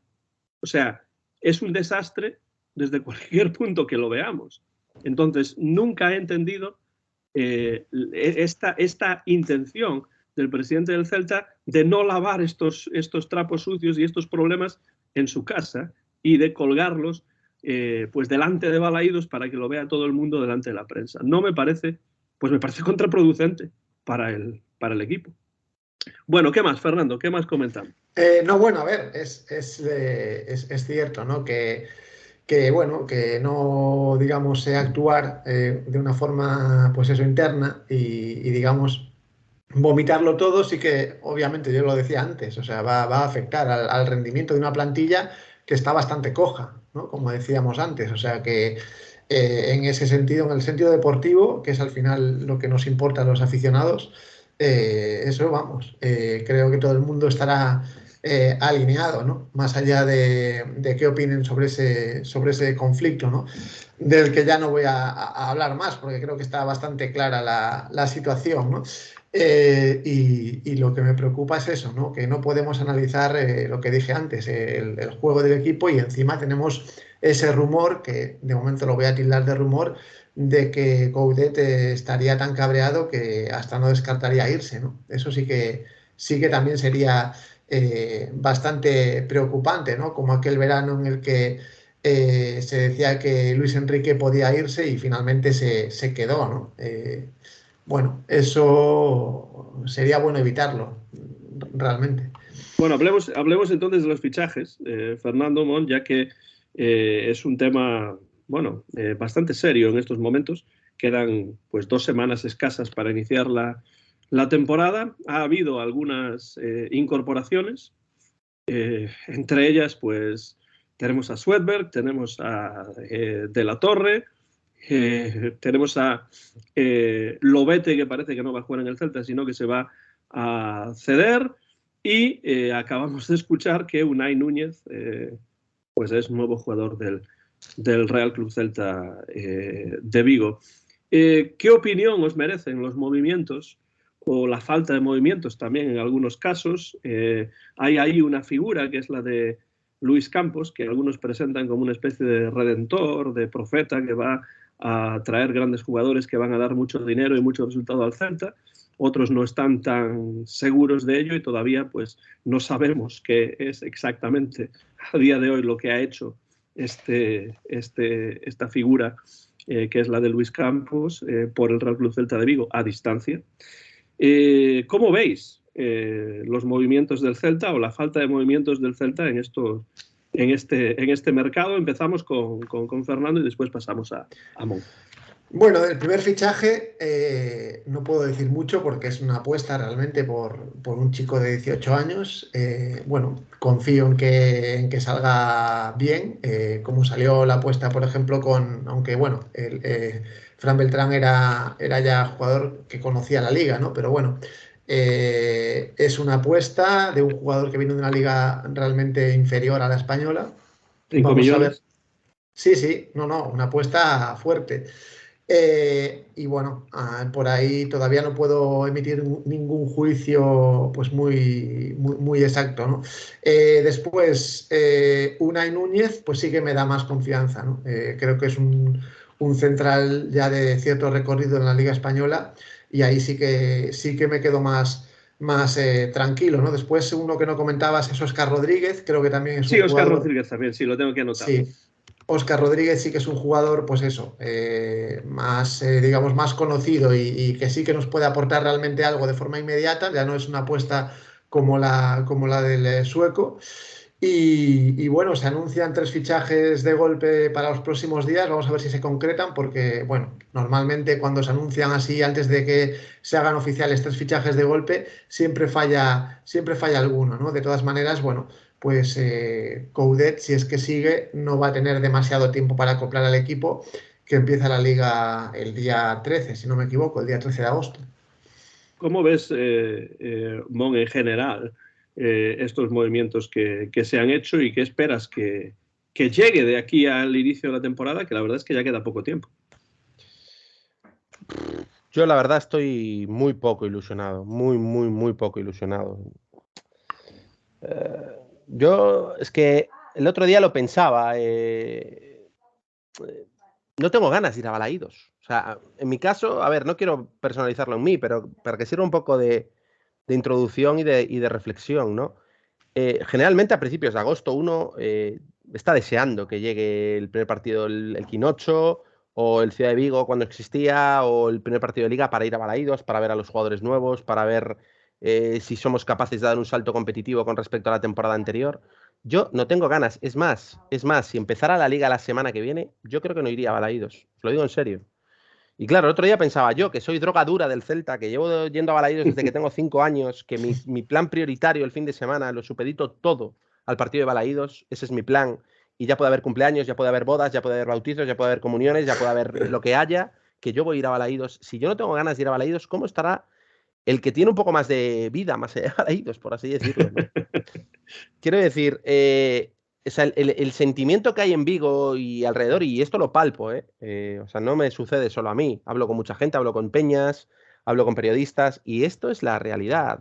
O sea, es un desastre desde cualquier punto que lo veamos. Entonces, nunca he entendido esta intención del presidente del Celta de no lavar estos trapos sucios y estos problemas en su casa y de colgarlos pues delante de Balaídos para que lo vea todo el mundo delante de la prensa. No me parece, pues me parece contraproducente para el equipo. Bueno, ¿qué más, Fernando? ¿Qué más comentamos? No, bueno, a ver, es cierto, ¿no? Que bueno, que no, digamos, actuar de una forma, pues eso, interna y digamos, vomitarlo todo, sí que, obviamente, yo lo decía antes, o sea, va a afectar al rendimiento de una plantilla que está bastante coja, ¿no? Como decíamos antes, o sea que en ese sentido, en el sentido deportivo, que es al final lo que nos importa a los aficionados, eso vamos, creo que todo el mundo estará alineado, ¿no? Más allá de qué opinen sobre ese conflicto, ¿no? Del que ya no voy a hablar más, porque creo que está bastante clara la situación, ¿no? Y lo que me preocupa es eso, ¿no? Que no podemos analizar lo que dije antes, el juego del equipo, y encima tenemos ese rumor, que de momento lo voy a tildar de rumor, de que Coudet estaría tan cabreado que hasta no descartaría irse, ¿no? Eso sí que también sería bastante preocupante, ¿no? Como aquel verano en el que se decía que Luis Enrique podía irse y finalmente se quedó, ¿no? Bueno, eso sería bueno evitarlo, realmente. Bueno, hablemos entonces de los fichajes, Fernando Mon, ya que es un tema, bueno, bastante serio en estos momentos. Quedan pues 2 semanas escasas para iniciar la temporada. Ha habido algunas incorporaciones, entre ellas pues tenemos a Swedberg, tenemos a De la Torre, tenemos a Lobete, que parece que no va a jugar en el Celta, sino que se va a ceder, y acabamos de escuchar que Unai Núñez pues es nuevo jugador del Real Club Celta de Vigo. ¿Qué opinión os merecen los movimientos o la falta de movimientos también en algunos casos? Hay ahí una figura que es la de Luis Campos, que algunos presentan como una especie de redentor, de profeta, que va a traer grandes jugadores que van a dar mucho dinero y mucho resultado al Celta. Otros no están tan seguros de ello y todavía pues no sabemos qué es exactamente a día de hoy lo que ha hecho esta figura que es la de Luis Campos por el Real Club Celta de Vigo a distancia. ¿Cómo veis los movimientos del Celta o la falta de movimientos del Celta en este mercado? Empezamos con Fernando y después pasamos a Mon. Bueno, del primer fichaje no puedo decir mucho porque es una apuesta realmente por un chico de 18 años. Bueno, confío en que salga bien, como salió la apuesta, por ejemplo, aunque bueno, Fran Beltrán era ya jugador que conocía la liga, ¿no? Pero bueno, es una apuesta de un jugador que viene de una liga realmente inferior a la española. 5 millones. A ver. Sí, no, una apuesta fuerte. Y bueno, por ahí todavía no puedo emitir ningún juicio pues muy exacto, ¿no? Después, Unai Núñez, pues sí que me da más confianza, ¿no? Creo que es un central ya de cierto recorrido en la Liga Española y ahí sí que me quedo más tranquilo, ¿no? Después, uno que no comentabas es Óscar Rodríguez, creo que también es un jugador... Sí, Óscar Rodríguez también, sí, lo tengo que anotar. Sí. Óscar Rodríguez sí que es un jugador, pues eso, digamos, más conocido y que sí que nos puede aportar realmente algo de forma inmediata, ya no es una apuesta como la del sueco. Y bueno, se anuncian 3 fichajes de golpe para los próximos días. Vamos a ver si se concretan, porque bueno, normalmente cuando se anuncian así antes de que se hagan oficiales 3 fichajes de golpe, siempre falla alguno, ¿no? De todas maneras, bueno, pues Coudet, si es que sigue, no va a tener demasiado tiempo para acoplar al equipo, que empieza la liga el día 13, si no me equivoco, el día 13 de agosto. ¿Cómo ves, Mon, en general, estos movimientos que se han hecho y qué esperas que llegue de aquí al inicio de la temporada, que la verdad es que ya queda poco tiempo? Yo la verdad estoy muy poco ilusionado, muy poco ilusionado. Yo es que el otro día lo pensaba, no tengo ganas de ir a Balaídos. O sea, en mi caso, a ver, no quiero personalizarlo en mí, pero para que sirva un poco de introducción y de reflexión, ¿no? Generalmente a principios de agosto uno está deseando que llegue el primer partido, el Quinocho, o el Ciudad de Vigo cuando existía, o el primer partido de Liga para ir a Balaídos, para ver a los jugadores nuevos, para ver si somos capaces de dar un salto competitivo con respecto a la temporada anterior. Yo no tengo ganas. Es más, si empezara la Liga la semana que viene, yo creo que no iría a Balaídos. Os lo digo en serio. Y claro, el otro día pensaba yo, que soy droga dura del Celta, que llevo yendo a Balaídos desde que tengo 5 años, que mi plan prioritario el fin de semana lo supedito todo al partido de Balaídos, ese es mi plan, y ya puede haber cumpleaños, ya puede haber bodas, ya puede haber bautizos, ya puede haber comuniones, ya puede haber lo que haya, que yo voy a ir a Balaídos. Si yo no tengo ganas de ir a Balaídos, ¿cómo estará el que tiene un poco más de vida, más allá de Balaídos, por así decirlo, ¿no? Quiero decir, o sea, el sentimiento que hay en Vigo y alrededor, y esto lo palpo, o sea, no me sucede solo a mí. Hablo con mucha gente, hablo con peñas, hablo con periodistas, y esto es la realidad.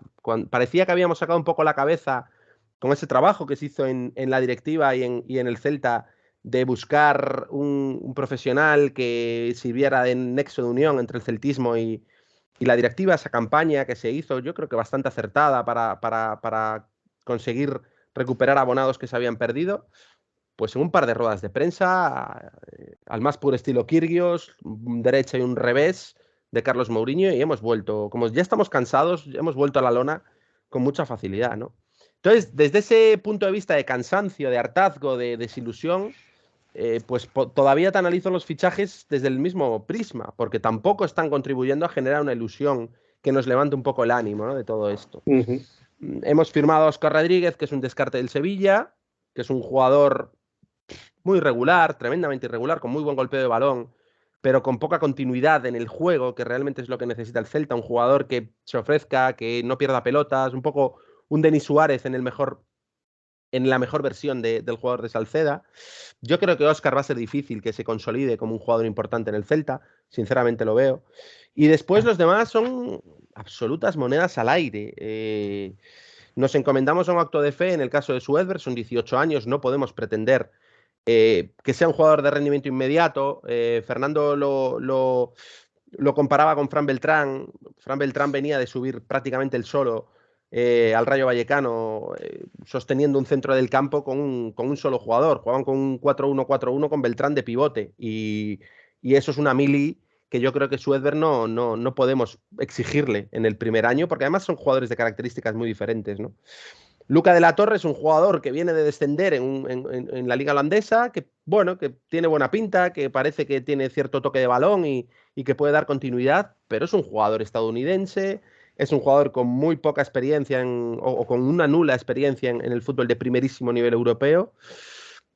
Parecía que habíamos sacado un poco la cabeza con ese trabajo que se hizo en la directiva y en el Celta de buscar un profesional que sirviera de nexo de unión entre el celtismo y la directiva, esa campaña que se hizo, yo creo que bastante acertada para conseguir recuperar abonados que se habían perdido, pues en un par de ruedas de prensa, al más puro estilo Kyrgios, un derecha y un revés de Carlos Mourinho, y hemos vuelto, como ya estamos cansados, hemos vuelto a la lona con mucha facilidad, ¿no? Entonces, desde ese punto de vista de cansancio, de hartazgo, de desilusión, pues todavía te analizo los fichajes desde el mismo prisma, porque tampoco están contribuyendo a generar una ilusión que nos levante un poco el ánimo, ¿no?, de todo esto. Hemos firmado a Óscar Rodríguez, que es un descarte del Sevilla, que es un jugador muy irregular, tremendamente irregular, con muy buen golpeo de balón, pero con poca continuidad en el juego, que realmente es lo que necesita el Celta, un jugador que se ofrezca, que no pierda pelotas, un poco un Denis Suárez en la mejor versión del jugador de Salceda. Yo creo que Óscar va a ser difícil que se consolide como un jugador importante en el Celta, sinceramente lo veo. Y después los demás son absolutas monedas al aire. Nos encomendamos a un acto de fe en el caso de Suedberg, son 18 años, no podemos pretender que sea un jugador de rendimiento inmediato. Fernando lo comparaba con Fran Beltrán. Fran Beltrán venía de subir prácticamente el solo al Rayo Vallecano, sosteniendo un centro del campo con un solo jugador. Jugaban con un 4-1-4-1 con Beltrán de pivote. Y eso es una mili que yo creo que Suedberg no podemos exigirle en el primer año, porque además son jugadores de características muy diferentes, ¿no? Luca de la Torre es un jugador que viene de descender en la liga holandesa, que bueno, que tiene buena pinta, que parece que tiene cierto toque de balón y que puede dar continuidad, pero es un jugador estadounidense, es un jugador con muy poca experiencia o con una nula experiencia en el fútbol de primerísimo nivel europeo,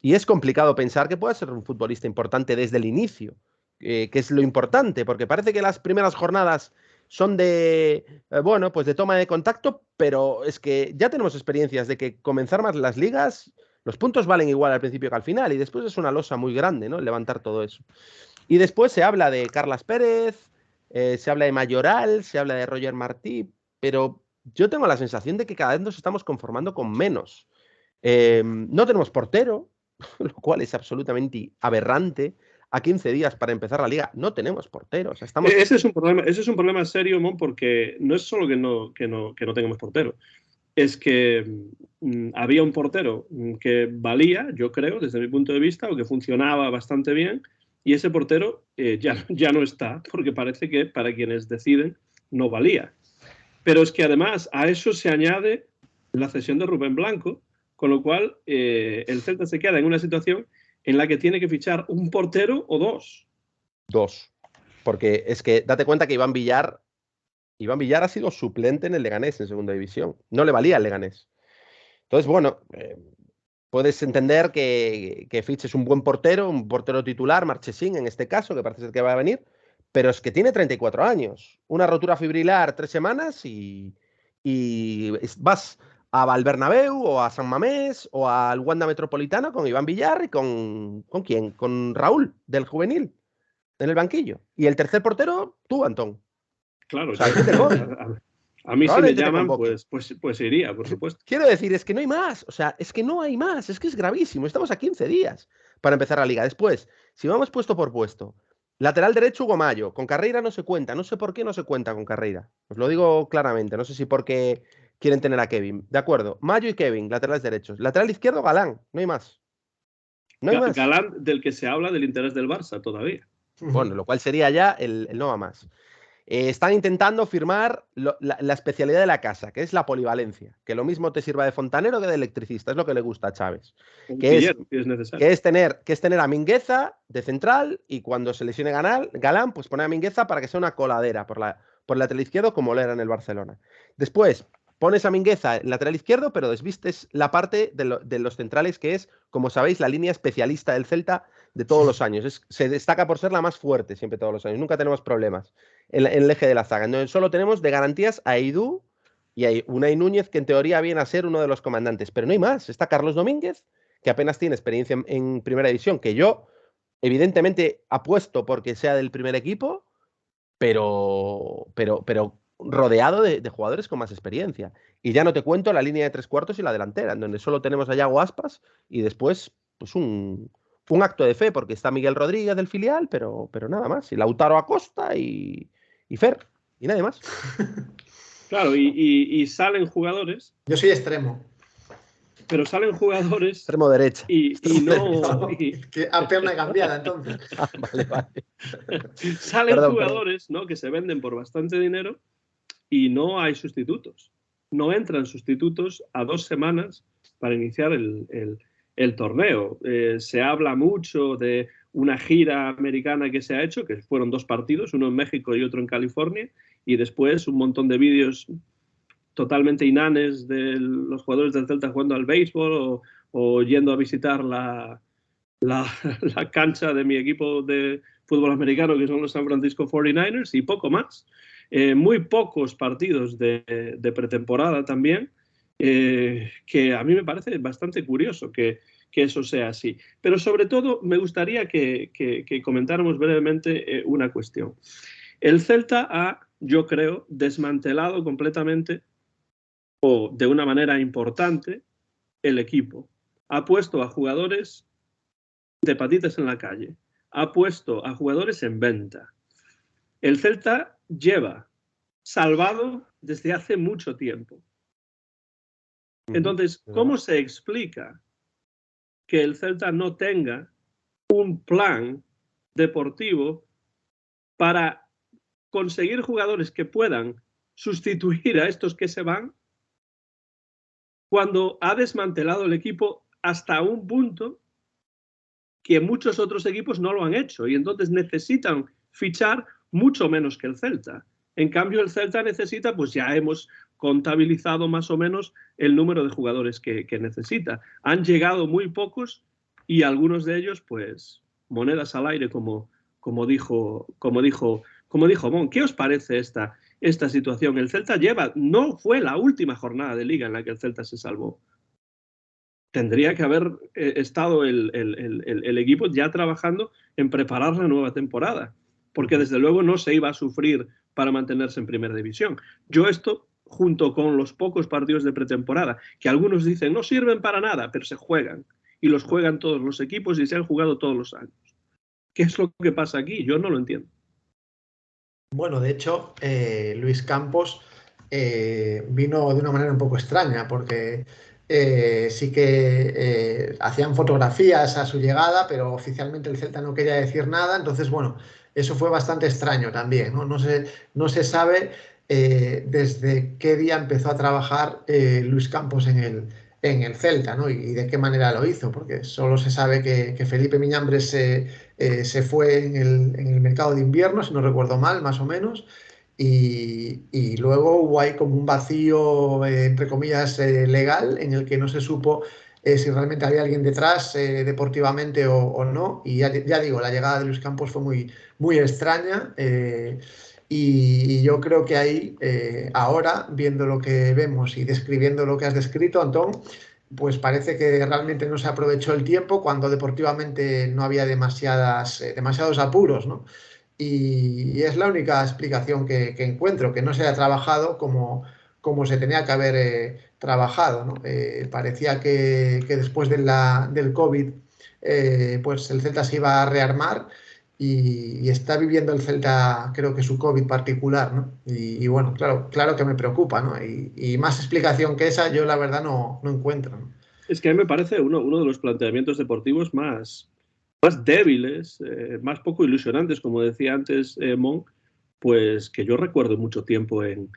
y es complicado pensar que pueda ser un futbolista importante desde el inicio, que es lo importante, porque parece que las primeras jornadas son bueno, pues de toma de contacto, pero es que ya tenemos experiencias de que comenzar más las ligas, los puntos valen igual al principio que al final, y después es una losa muy grande, ¿no?, levantar todo eso. Y después se habla de Carlas Pérez, se habla de Mayoral, se habla de Roger Martí, pero yo tengo la sensación de que cada vez nos estamos conformando con menos. No tenemos portero, lo cual es absolutamente aberrante. A 15 días para empezar la liga no tenemos portero. O sea, estamos... Ese es un problema serio, Mon, porque no es solo que no tengamos portero. Es que había un portero que valía, yo creo, desde mi punto de vista, o que funcionaba bastante bien, y ese portero ya no está, porque parece que para quienes deciden no valía. Pero es que además a eso se añade la cesión de Rubén Blanco, Con lo cual, el Celta se queda en una situación en la que tiene que fichar un portero o dos. Dos. Porque es que date cuenta que Iván Villar ha sido suplente en el Leganés en segunda división. No le valía el Leganés. Entonces, bueno, puedes entender que fiches un buen portero, un portero titular, Marchesín en este caso, que parece ser que va a venir, pero es que tiene 34 años. Una rotura fibrilar 3 semanas y vas a Valbernabéu o a San Mamés o al Wanda Metropolitano con Iván Villar y ¿con quién? Con Raúl, del juvenil, en el banquillo. Y el tercer portero, tú, Antón. Claro, o sea, a mí si me llaman, pues iría, por supuesto. Quiero decir, es que no hay más. O sea, es que no hay más. Es que es gravísimo. Estamos a 15 días para empezar la liga. Después, si vamos puesto por puesto, lateral derecho, Hugo Mayo. Con Carreira no se cuenta. No sé por qué no se cuenta con Carreira. Os lo digo claramente. No sé si porque quieren tener a Kevin. De acuerdo. Mayo y Kevin, laterales derechos. Lateral izquierdo, Galán. No hay más. No hay más. Galán, del que se habla del interés del Barça todavía. Bueno, lo cual sería ya el no va más. Están intentando firmar la especialidad de la casa, que es la polivalencia. Que lo mismo te sirva de fontanero que de electricista. Es lo que le gusta a Chávez. Que es tener a Mingueza de central y cuando se lesione Galán, pues poner a Mingueza para que sea una coladera por la lateral izquierdo como lo era en el Barcelona. Después pones a Mingueza en lateral izquierdo, pero desvistes la parte de los centrales, que es, como sabéis, la línea especialista del Celta de todos los años. Se destaca por ser la más fuerte siempre todos los años. Nunca tenemos problemas en el eje de la zaga. Entonces solo tenemos de garantías a Eidú y a Unai Núñez, que en teoría viene a ser uno de los comandantes. Pero no hay más. Está Carlos Domínguez, que apenas tiene experiencia en primera división, que yo evidentemente apuesto porque sea del primer equipo, pero rodeado de jugadores con más experiencia. Y ya no te cuento la línea de 3/4 y la delantera, en donde solo tenemos a Yago Aspas y después pues un acto de fe, porque está Miguel Rodríguez del filial, pero nada más. Y Lautaro Acosta y Fer, y nadie más. Claro, y salen jugadores. Yo soy extremo. Pero salen jugadores. Extremo derecha. Y no. Que a pierna cambiada, entonces. Vale. Salen jugadores, ¿no? Que se venden por bastante dinero y no hay sustitutos. No entran sustitutos a 2 semanas para iniciar el torneo. Se habla mucho de una gira americana que se ha hecho, que fueron 2 partidos, uno en México y otro en California, y después un montón de vídeos totalmente inanes de los jugadores del Celta jugando al béisbol o yendo a visitar la cancha de mi equipo de fútbol americano, que son los San Francisco 49ers, y poco más. Muy pocos partidos de pretemporada también, que a mí me parece bastante curioso que eso sea así. Pero sobre todo me gustaría que comentáramos brevemente una cuestión. El Celta ha, yo creo, desmantelado completamente o de una manera importante el equipo. Ha puesto a jugadores de patitas en la calle. Ha puesto a jugadores en venta. El Celta lleva salvado desde hace mucho tiempo. Entonces, ¿cómo se explica que el Celta no tenga un plan deportivo para conseguir jugadores que puedan sustituir a estos que se van, cuando ha desmantelado el equipo hasta un punto que muchos otros equipos no lo han hecho y entonces necesitan fichar mucho menos que el Celta? En cambio, el Celta necesita, pues ya hemos contabilizado más o menos el número de jugadores que necesita. Han llegado muy pocos y algunos de ellos, pues, monedas al aire, como dijo Mon. ¿Qué os parece esta situación? El Celta no fue la última jornada de liga en la que el Celta se salvó. Tendría que haber estado el equipo ya trabajando en preparar la nueva temporada, porque desde luego no se iba a sufrir para mantenerse en primera división. Yo esto, junto con los pocos partidos de pretemporada, que algunos dicen no sirven para nada, pero se juegan, y los juegan todos los equipos y se han jugado todos los años. ¿Qué es lo que pasa aquí? Yo no lo entiendo. Bueno, de hecho, Luis Campos vino de una manera un poco extraña, porque sí que hacían fotografías a su llegada, pero oficialmente el Celta no quería decir nada. Entonces, bueno, eso fue bastante extraño también, ¿no? No se sabe desde qué día empezó a trabajar Luis Campos en en el Celta, ¿no? Y de qué manera lo hizo, porque solo se sabe que Felipe Miñambres se fue en el mercado de invierno, si no recuerdo mal, más o menos, y luego hubo ahí como un vacío, entre comillas, legal, en el que no se supo si realmente había alguien detrás deportivamente o no. Y ya digo, la llegada de Luis Campos fue muy extraña. Y yo creo que ahí, ahora, viendo lo que vemos y describiendo lo que has descrito, Antón, pues parece que realmente no se aprovechó el tiempo cuando deportivamente no había demasiados apuros, ¿no? Y es la única explicación que encuentro, que no se haya trabajado como se tenía que haber trabajado, ¿no? Parecía que después del COVID, pues el Celta se iba a rearmar y está viviendo el Celta, creo que su COVID particular, ¿no? Y bueno, claro que me preocupa, ¿no? Y más explicación que esa yo la verdad no encuentro, ¿no? Es que a mí me parece uno de los planteamientos deportivos más débiles, más poco ilusionantes, como decía antes Mon, pues que yo recuerdo mucho tiempo en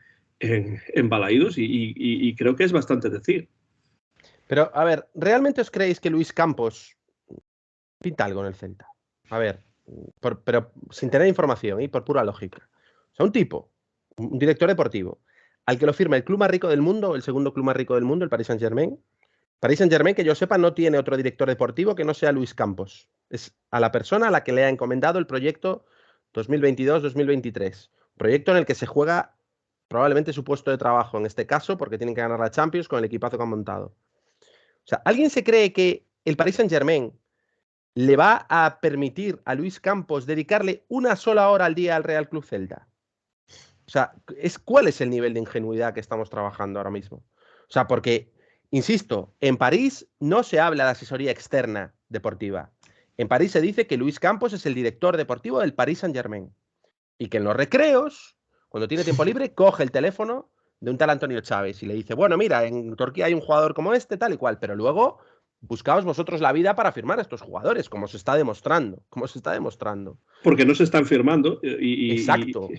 Balaídos y creo que es bastante decir. Pero, a ver, ¿realmente os creéis que Luis Campos pinta algo en el Celta? A ver, pero sin tener información y por pura lógica. O sea, un tipo, un director deportivo, al que lo firma el club más rico del mundo, el segundo club más rico del mundo, el Paris Saint-Germain. Paris Saint-Germain, que yo sepa, no tiene otro director deportivo que no sea Luis Campos. Es a la persona a la que le ha encomendado el proyecto 2022-2023. Proyecto en el que se juega probablemente su puesto de trabajo, en este caso, porque tienen que ganar la Champions con el equipazo que han montado. O sea, ¿alguien se cree que el Paris Saint-Germain le va a permitir a Luis Campos dedicarle una sola hora al día al Real Club Celta? O sea, ¿cuál es el nivel de ingenuidad que estamos trabajando ahora mismo? O sea, porque, insisto, en París no se habla de asesoría externa deportiva. En París se dice que Luis Campos es el director deportivo del Paris Saint-Germain y que en los recreos, cuando tiene tiempo libre, coge el teléfono de un tal Antonio Chávez y le dice, bueno, mira, en Turquía hay un jugador como este, tal y cual, pero luego buscaos vosotros la vida para firmar a estos jugadores, como se está demostrando, Porque no se están firmando. Exacto.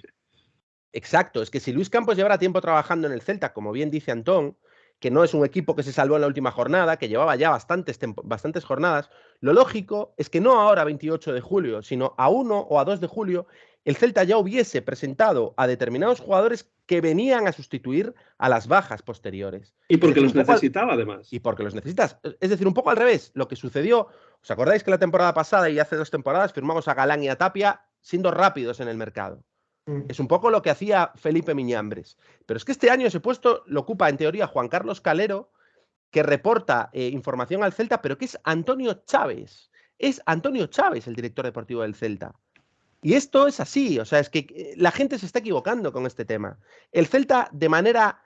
Exacto, es que si Luis Campos llevara tiempo trabajando en el Celta, como bien dice Antón, que no es un equipo que se salvó en la última jornada, que llevaba ya bastantes jornadas, lo lógico es que no ahora 28 de julio, sino a 1 o a 2 de julio, el Celta ya hubiese presentado a determinados jugadores que venían a sustituir a las bajas posteriores. Y porque los necesitaba, además. Y porque los necesitas. Es decir, un poco al revés. Lo que sucedió, ¿os acordáis que la temporada pasada y hace 2 temporadas firmamos a Galán y a Tapia siendo rápidos en el mercado? Es un poco lo que hacía Felipe Miñambres. Pero es que este año ese puesto lo ocupa en teoría Juan Carlos Calero, que reporta información al Celta, pero que es Antonio Chávez. Es Antonio Chávez el director deportivo del Celta. Y esto es así, o sea, es que la gente se está equivocando con este tema. El Celta, de manera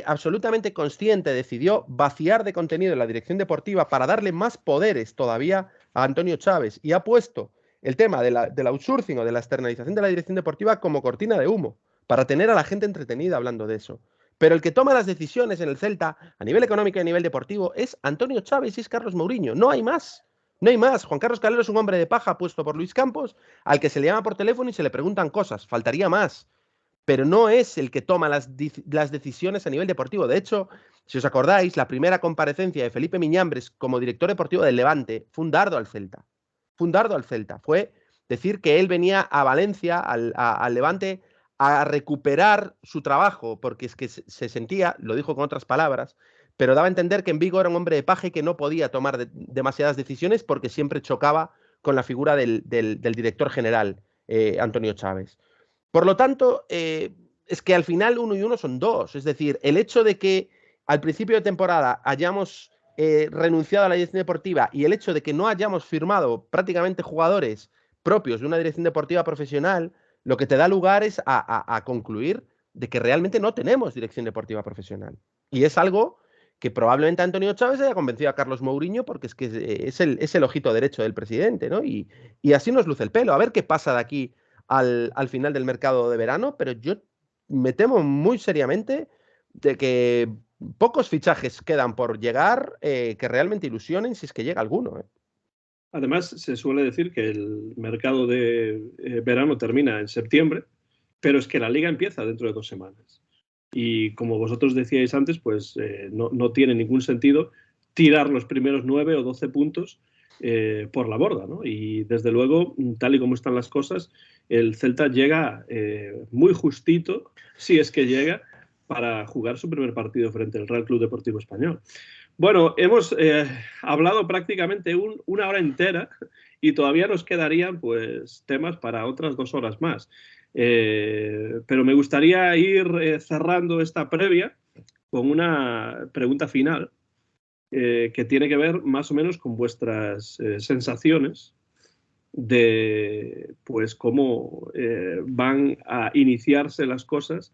absolutamente consciente, decidió vaciar de contenido la dirección deportiva para darle más poderes todavía a Antonio Chávez y ha puesto el tema del outsourcing o de la externalización de la dirección deportiva como cortina de humo, para tener a la gente entretenida hablando de eso. Pero el que toma las decisiones en el Celta, a nivel económico y a nivel deportivo, es Antonio Chávez y es Carlos Mourinho. No hay más. No hay más. Juan Carlos Calero es un hombre de paja puesto por Luis Campos, al que se le llama por teléfono y se le preguntan cosas. Faltaría más. Pero no es el que toma las decisiones a nivel deportivo. De hecho, si os acordáis, la primera comparecencia de Felipe Miñambres como director deportivo del Levante fue un dardo al Celta. Fue decir que él venía a Valencia, al Levante, a recuperar su trabajo, porque es que se sentía, lo dijo con otras palabras, pero daba a entender que en Vigo era un hombre de paja y que no podía tomar demasiadas decisiones porque siempre chocaba con la figura del director general, Antonio Chávez. Por lo tanto, es que al final 1 y 1 son 2. Es decir, el hecho de que al principio de temporada hayamos renunciado a la dirección deportiva y el hecho de que no hayamos firmado prácticamente jugadores propios de una dirección deportiva profesional, lo que te da lugar es a concluir de que realmente no tenemos dirección deportiva profesional. Y es algo que probablemente Antonio Chávez haya convencido a Carlos Mourinho porque es que es el ojito derecho del presidente, ¿no? Y así nos luce el pelo. A ver qué pasa de aquí al final del mercado de verano, pero yo me temo muy seriamente de que pocos fichajes quedan por llegar que realmente ilusionen si es que llega alguno. Además, se suele decir que el mercado de verano termina en septiembre, pero es que la liga empieza dentro de 2 semanas. Y como vosotros decíais antes, pues no tiene ningún sentido tirar los primeros 9 o 12 puntos por la borda, ¿no? Y desde luego, tal y como están las cosas, el Celta llega muy justito, si es que llega, para jugar su primer partido frente al Real Club Deportivo Español. Bueno, hemos hablado prácticamente una hora entera y todavía nos quedarían pues temas para otras 2 horas más. Pero me gustaría ir cerrando esta previa con una pregunta final que tiene que ver más o menos con vuestras sensaciones de pues cómo van a iniciarse las cosas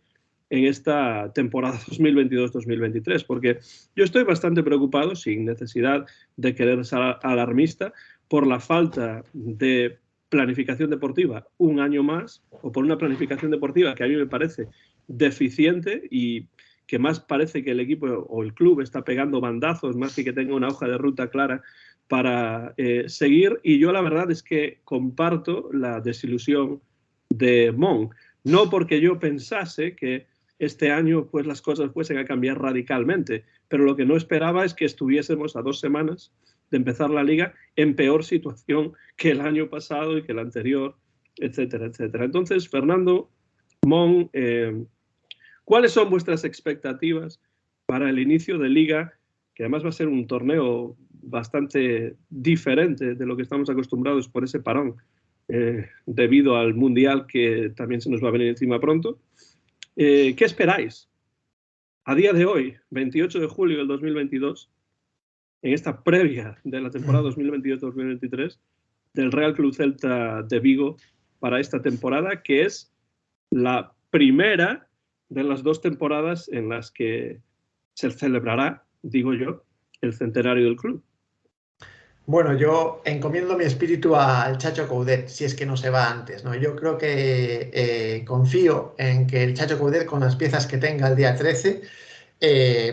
en esta temporada 2022-2023, porque yo estoy bastante preocupado, sin necesidad de querer ser alarmista, por la falta de planificación deportiva un año más, o por una planificación deportiva que a mí me parece deficiente y que más parece que el equipo o el club está pegando bandazos más que tenga una hoja de ruta clara para seguir. Y yo la verdad es que comparto la desilusión de Mon, no porque yo pensase que este año pues las cosas fuesen a cambiar radicalmente, pero lo que no esperaba es que estuviésemos a 2 semanas de empezar la liga en peor situación que el año pasado y que el anterior, etcétera, etcétera. Entonces, Fernando, Mon, ¿cuáles son vuestras expectativas para el inicio de liga, que además va a ser un torneo bastante diferente de lo que estamos acostumbrados por ese parón debido al Mundial que también se nos va a venir encima pronto? ¿Qué esperáis a día de hoy, 28 de julio del 2022, en esta previa de la temporada 2022-2023 del Real Club Celta de Vigo para esta temporada, que es la primera de las 2 temporadas en las que se celebrará, digo yo, el centenario del club? Bueno, yo encomiendo mi espíritu al Chacho Coudet, si es que no se va antes, ¿no? Yo creo que confío en que el Chacho Coudet, con las piezas que tenga el día 13,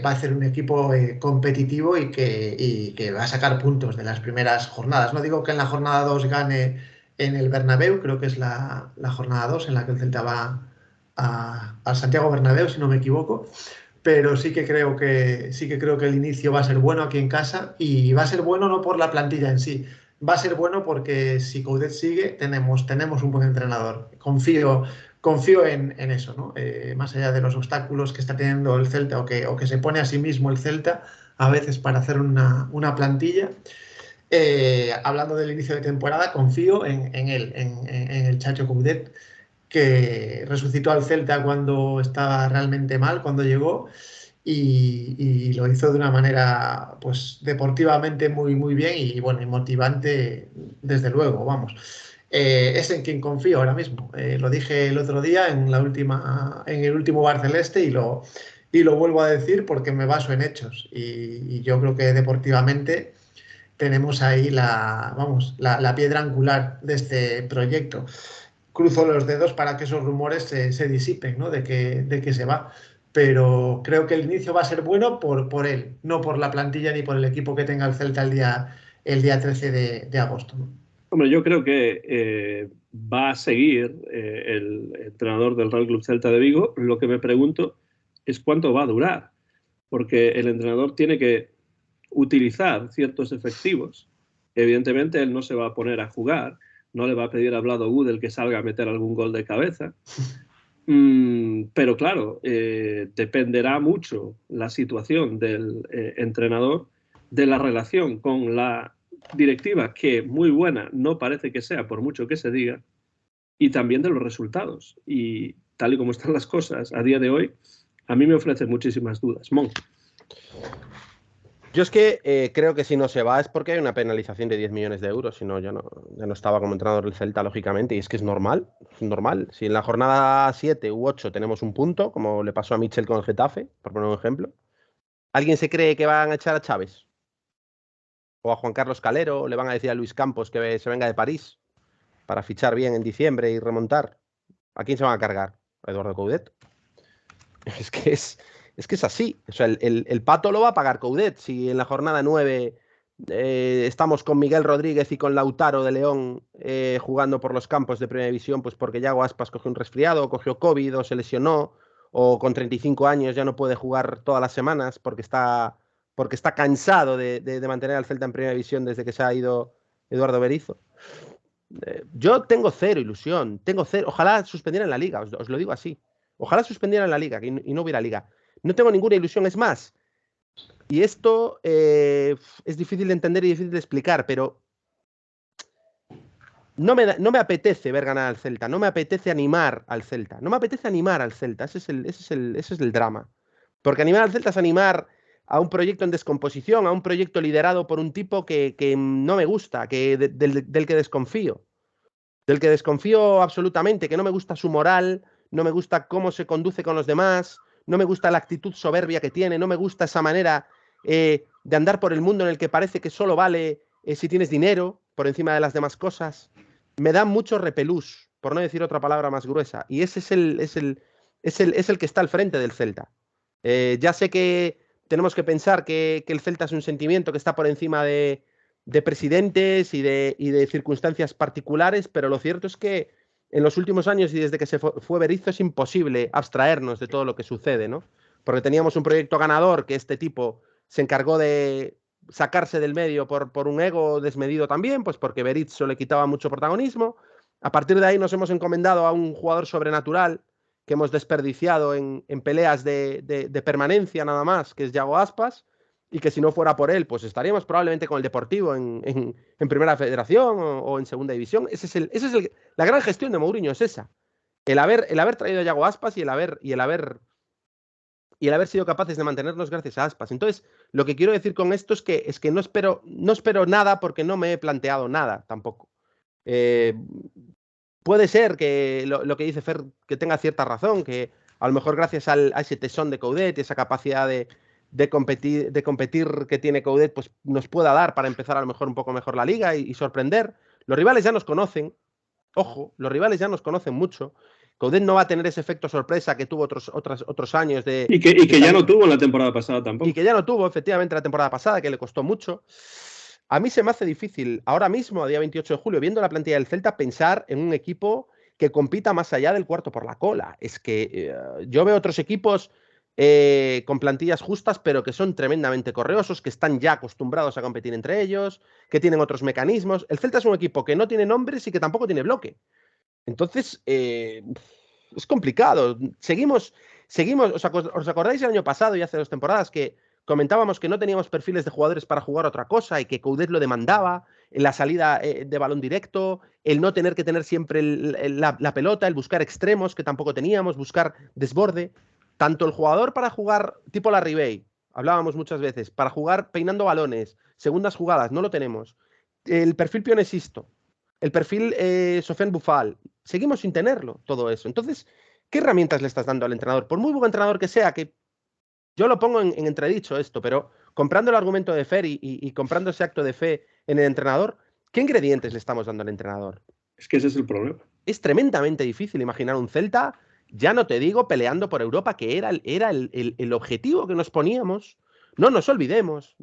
va a hacer un equipo competitivo y que va a sacar puntos de las primeras jornadas. No digo que en la jornada 2 gane en el Bernabéu, creo que es la jornada 2 en la que el Celta va al Santiago Bernabéu, si no me equivoco. Pero sí que creo que el inicio va a ser bueno aquí en casa, y va a ser bueno no por la plantilla en sí, va a ser bueno porque si Coudet sigue, tenemos un buen entrenador. Confío en eso, ¿no? Más allá de los obstáculos que está teniendo el Celta o que se pone a sí mismo el Celta a veces para hacer una plantilla. Hablando del inicio de temporada, confío en él, en el Chacho Coudet, que resucitó al Celta cuando estaba realmente mal, cuando llegó, y lo hizo de una manera pues deportivamente muy, muy bien y bueno, y motivante, desde luego, vamos. Es en quien confío ahora mismo. Lo dije el otro día en el último Bar Celeste, y lo vuelvo a decir porque me baso en hechos, y yo creo que deportivamente tenemos ahí la piedra angular de este proyecto. Cruzo los dedos para que esos rumores se disipen, ¿no? de que se va. Pero creo que el inicio va a ser bueno por él, no por la plantilla ni por el equipo que tenga el Celta el día 13 de agosto, ¿no? Hombre, yo creo que va a seguir el entrenador del Real Club Celta de Vigo. Lo que me pregunto es cuánto va a durar, porque el entrenador tiene que utilizar ciertos efectivos. Evidentemente, él no se va a poner a jugar, no le va a pedir a Vlado Gudel que salga a meter algún gol de cabeza. Pero claro, dependerá mucho la situación del entrenador, de la relación con la directiva, que muy buena no parece que sea, por mucho que se diga, y también de los resultados. Y tal y como están las cosas a día de hoy, a mí me ofrece muchísimas dudas. Mon. Yo es que creo que si no se va es porque hay una penalización de 10 millones de euros, si no, ya no estaba como entrenador del Celta, lógicamente, y es que es normal. Si en la jornada 7 u 8 tenemos un punto, como le pasó a Mitchell con el Getafe, por poner un ejemplo, ¿alguien se cree que van a echar a Chávez? ¿O a Juan Carlos Calero? ¿O le van a decir a Luis Campos que se venga de París para fichar bien en diciembre y remontar? ¿A quién se van a cargar? ¿A Eduardo Coudet? Es que es así. O sea, el pato lo va a pagar Coudet. Si en la jornada 9 estamos con Miguel Rodríguez y con Lautaro de León jugando por los campos de Primera División, pues porque Yago Aspas cogió un resfriado, cogió COVID o se lesionó, o con 35 años ya no puede jugar todas las semanas porque está porque está cansado de mantener al Celta en primera división desde que se ha ido Eduardo Berizzo. Yo tengo cero ilusión, tengo cero. Ojalá suspendieran la liga, os lo digo así. Ojalá suspendieran la liga y no hubiera liga. No tengo ninguna ilusión, es más. Y esto es difícil de entender y difícil de explicar, pero no me apetece ver ganar al Celta, no me apetece animar al Celta, no me apetece animar al Celta, ese es el drama. Porque animar al Celta es animar a un proyecto en descomposición, a un proyecto liderado por un tipo que no me gusta, del que desconfío. Del que desconfío absolutamente, que no me gusta su moral, no me gusta cómo se conduce con los demás, no me gusta la actitud soberbia que tiene, no me gusta esa manera de andar por el mundo en el que parece que solo vale si tienes dinero por encima de las demás cosas. Me da mucho repelús, por no decir otra palabra más gruesa, y ese es el que está al frente del Celta. Ya sé que tenemos que pensar que el Celta es un sentimiento que está por encima de presidentes y de circunstancias particulares, pero lo cierto es que en los últimos años y desde que se fue Berizzo es imposible abstraernos de todo lo que sucede, ¿no? Porque teníamos un proyecto ganador que este tipo se encargó de sacarse del medio por un ego desmedido también, pues porque Berizzo le quitaba mucho protagonismo. A partir de ahí nos hemos encomendado a un jugador sobrenatural que hemos desperdiciado en peleas de permanencia nada más, que es Yago Aspas, y que si no fuera por él, pues estaríamos probablemente con el Deportivo en Primera Federación o en Segunda División. La gran gestión de Mourinho es esa. El haber traído a Yago Aspas y el haber sido capaces de mantenernos gracias a Aspas. Entonces, lo que quiero decir con esto es que no espero nada porque no me he planteado nada tampoco. Puede ser que lo que dice Fer que tenga cierta razón, que a lo mejor gracias a ese tesón de Coudet, esa capacidad de competir que tiene Coudet, pues nos pueda dar para empezar a lo mejor un poco mejor la liga y sorprender. Los rivales ya nos conocen, ojo, los rivales ya nos conocen mucho. Coudet no va a tener ese efecto sorpresa que tuvo otros años y que ya no tuvo en la temporada pasada tampoco. Y que ya no tuvo, efectivamente, la temporada pasada, que le costó mucho. A mí se me hace difícil, ahora mismo, a día 28 de julio, viendo la plantilla del Celta, pensar en un equipo que compita más allá del cuarto por la cola. Es que yo veo otros equipos con plantillas justas, pero que son tremendamente correosos, que están ya acostumbrados a competir entre ellos, que tienen otros mecanismos. El Celta es un equipo que no tiene nombres y que tampoco tiene bloque. Entonces, es complicado. Seguimos. ¿Os acordáis el año pasado y hace 2 temporadas que comentábamos que no teníamos perfiles de jugadores para jugar otra cosa y que Coudet lo demandaba en la salida de balón directo, el no tener que tener siempre la pelota, el buscar extremos que tampoco teníamos, buscar desborde? Tanto el jugador para jugar tipo la Ribey, hablábamos muchas veces, para jugar peinando balones, segundas jugadas, no lo tenemos. El perfil Pionesisto, el perfil Sofiane Boufal, seguimos sin tenerlo, todo eso. Entonces, ¿qué herramientas le estás dando al entrenador? Por muy buen entrenador que sea, que yo lo pongo en entredicho esto, pero comprando el argumento de Fer y comprando ese acto de fe en el entrenador, ¿qué ingredientes le estamos dando al entrenador? Es que ese es el problema. Es tremendamente difícil imaginar un Celta, ya no te digo peleando por Europa, que era el objetivo que nos poníamos. No nos olvidemos.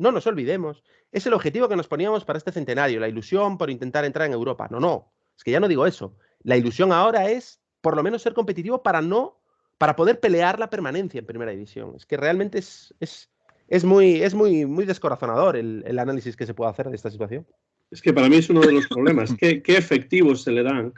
Es el objetivo que nos poníamos para este centenario, la ilusión por intentar entrar en Europa. No, es que ya no digo eso. La ilusión ahora es por lo menos ser competitivo para poder pelear la permanencia en Primera División. Es que realmente es muy descorazonador el análisis que se puede hacer de esta situación. Es que para mí es uno de los problemas. ¿Qué efectivos se le dan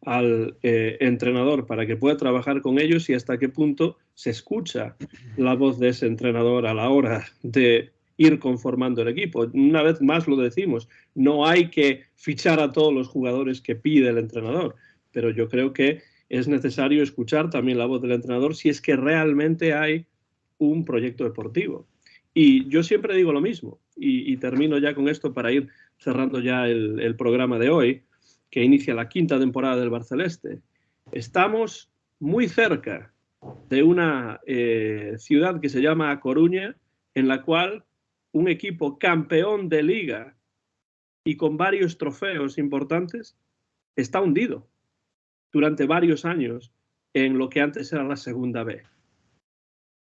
al entrenador para que pueda trabajar con ellos y hasta qué punto se escucha la voz de ese entrenador a la hora de ir conformando el equipo? Una vez más lo decimos, no hay que fichar a todos los jugadores que pide el entrenador, pero yo creo que es necesario escuchar también la voz del entrenador si es que realmente hay un proyecto deportivo. Y yo siempre digo lo mismo, y termino ya con esto para ir cerrando ya el programa de hoy, que inicia la 5ª temporada del Barceleste. Estamos muy cerca de una ciudad que se llama A Coruña, en la cual un equipo campeón de liga y con varios trofeos importantes está hundido durante varios años en lo que antes era la Segunda B.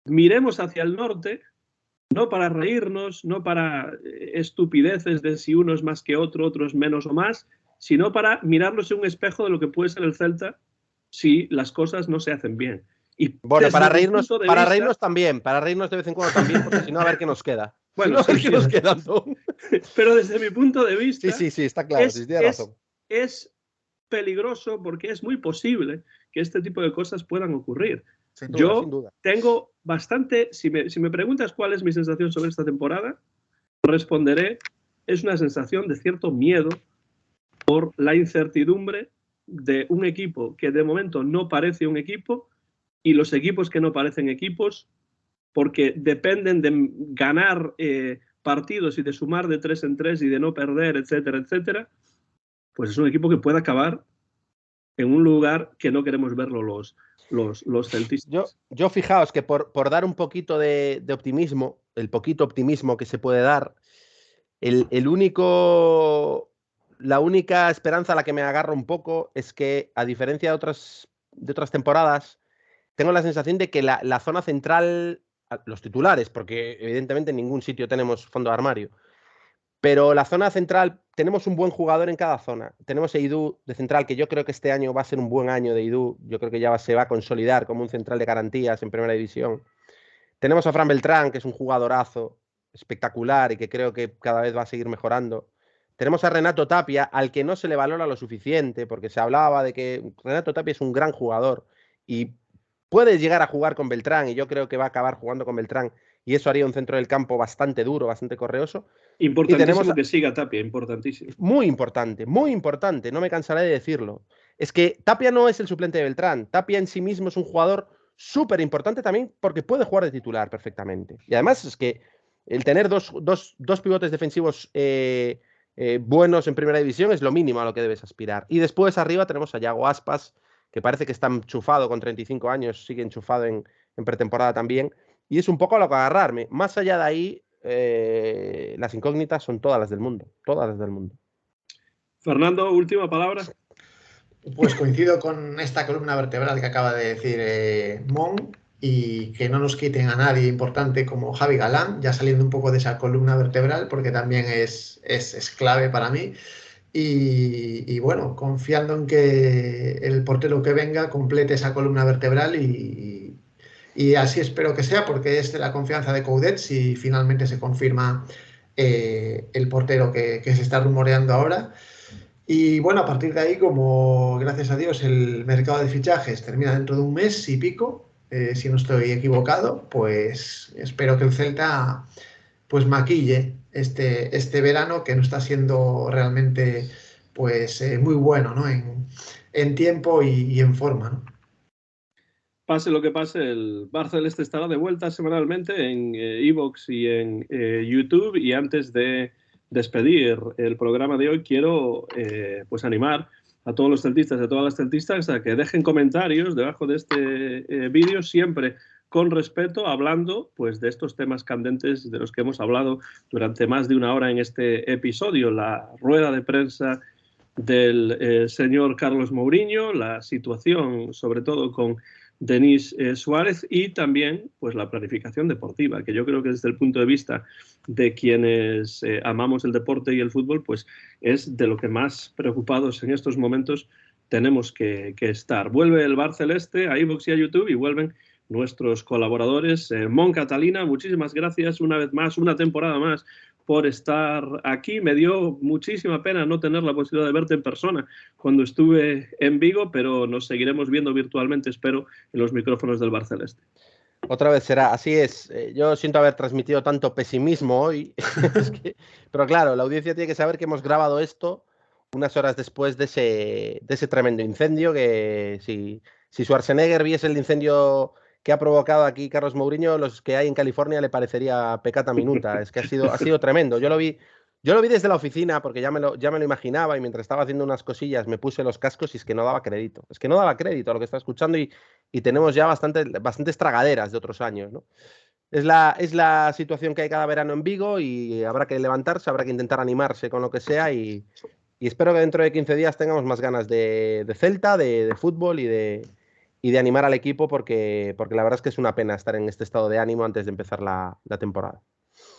Miremos hacia el norte, no para reírnos, no para estupideces de si uno es más que otro, otro es menos o más, sino para mirarnos en un espejo de lo que puede ser el Celta si las cosas no se hacen bien. Y bueno, para reírnos también, para reírnos de vez en cuando también, porque si no, a ver qué nos queda. Bueno, si no, sí, nos quedan, ¿no? Pero desde mi punto de vista... Sí, está claro, tienes razón. Es peligroso porque es muy posible que este tipo de cosas puedan ocurrir. Sin duda, Yo sin duda. tengo bastante... Si me preguntas cuál es mi sensación sobre esta temporada, responderé, es una sensación de cierto miedo por la incertidumbre de un equipo que de momento no parece un equipo y los equipos que no parecen equipos porque dependen de ganar partidos y de sumar de 3 en 3 y de no perder, etcétera, etcétera, pues es un equipo que puede acabar en un lugar que no queremos verlo los celtistas. Yo fijaos que por dar un poquito de optimismo, el poquito optimismo que se puede dar, la única esperanza a la que me agarro un poco es que, a diferencia de otras temporadas, tengo la sensación de que la zona central, los titulares, porque evidentemente en ningún sitio tenemos fondo de armario, pero la zona central, tenemos un buen jugador en cada zona. Tenemos a Eidú de central, que yo creo que este año va a ser un buen año de Eidú. Yo creo que ya se va a consolidar como un central de garantías en primera división. Tenemos a Fran Beltrán, que es un jugadorazo espectacular y que creo que cada vez va a seguir mejorando. Tenemos a Renato Tapia, al que no se le valora lo suficiente, porque se hablaba de que Renato Tapia es un gran jugador y puede llegar a jugar con Beltrán, y yo creo que va a acabar jugando con Beltrán, y eso haría un centro del campo bastante duro, bastante correoso. Importantísimo que siga Tapia, importantísimo. Muy importante, no me cansaré de decirlo. Es que Tapia no es el suplente de Beltrán, Tapia en sí mismo es un jugador súper importante también porque puede jugar de titular perfectamente. Y además es que el tener dos pivotes defensivos buenos en primera división es lo mínimo a lo que debes aspirar. Y después arriba tenemos a Yago Aspas, que parece que está enchufado con 35 años, sigue enchufado en pretemporada también. Y es un poco a lo que agarrarme. Más allá de ahí, las incógnitas son todas las del mundo. Todas las del mundo. Fernando, última palabra. Pues coincido con esta columna vertebral que acaba de decir Mon, y que no nos quiten a nadie importante como Javi Galán, ya saliendo un poco de esa columna vertebral, porque también es clave para mí. Y bueno, confiando en que el portero que venga complete esa columna vertebral y así espero que sea, porque es de la confianza de Coudet si finalmente se confirma el portero que se está rumoreando ahora. Y bueno, a partir de ahí, como gracias a Dios el mercado de fichajes termina dentro de un mes y pico, si no estoy equivocado, pues espero que el Celta pues maquille este verano, que no está siendo realmente pues muy bueno, ¿no? en tiempo y en forma, ¿no? Pase lo que pase, el Barça Celeste estará de vuelta semanalmente en iVoox y en YouTube. Y antes de despedir el programa de hoy, quiero pues animar a todos los celtistas y a todas las celtistas a que dejen comentarios debajo de este vídeo, siempre con respeto, hablando pues de estos temas candentes de los que hemos hablado durante más de una hora en este episodio. La rueda de prensa del señor Carlos Mourinho, la situación sobre todo con Denis Suárez, y también pues la planificación deportiva, que yo creo que desde el punto de vista de quienes amamos el deporte y el fútbol, pues es de lo que más preocupados en estos momentos tenemos que estar. Vuelve el Barça Celeste a iVoox y a YouTube, y vuelven nuestros colaboradores. Mon, Catalina, muchísimas gracias una vez más, una temporada más, por estar aquí. Me dio muchísima pena no tener la posibilidad de verte en persona cuando estuve en Vigo, pero nos seguiremos viendo virtualmente, espero, en los micrófonos del Barça Celeste. Otra vez será, así es. Yo siento haber transmitido tanto pesimismo hoy, pero claro, la audiencia tiene que saber que hemos grabado esto unas horas después de ese tremendo incendio, que si Schwarzenegger viese el incendio que ha provocado aquí Carlos Mourinho, los que hay en California le parecería peccata minuta. Es que ha sido tremendo. Yo lo vi desde la oficina porque ya me lo imaginaba, y mientras estaba haciendo unas cosillas me puse los cascos y es que no daba crédito. Es que no daba crédito a lo que estaba escuchando, y tenemos ya bastantes tragaderas de otros años, ¿no? Es la situación que hay cada verano en Vigo, y habrá que levantarse, habrá que intentar animarse con lo que sea, y espero que dentro de 15 días tengamos más ganas de Celta, de fútbol y de animar al equipo, porque la verdad es que es una pena estar en este estado de ánimo antes de empezar la temporada.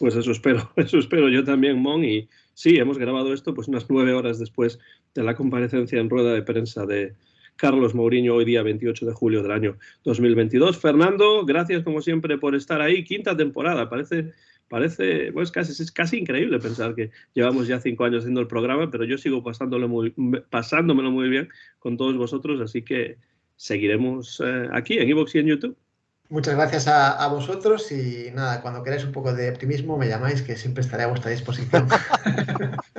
Pues eso espero yo también, Mon. Y sí, hemos grabado esto pues unas 9 horas después de la comparecencia en rueda de prensa de Carlos Mourinho, hoy día 28 de julio del año 2022. Fernando, gracias como siempre por estar ahí. Quinta temporada, parece parece, pues es casi increíble pensar que llevamos ya 5 años haciendo el programa, pero yo sigo pasándomelo muy bien con todos vosotros, así que seguiremos aquí en iVoox y en YouTube. Muchas gracias a vosotros y nada, cuando queráis un poco de optimismo me llamáis, que siempre estaré a vuestra disposición.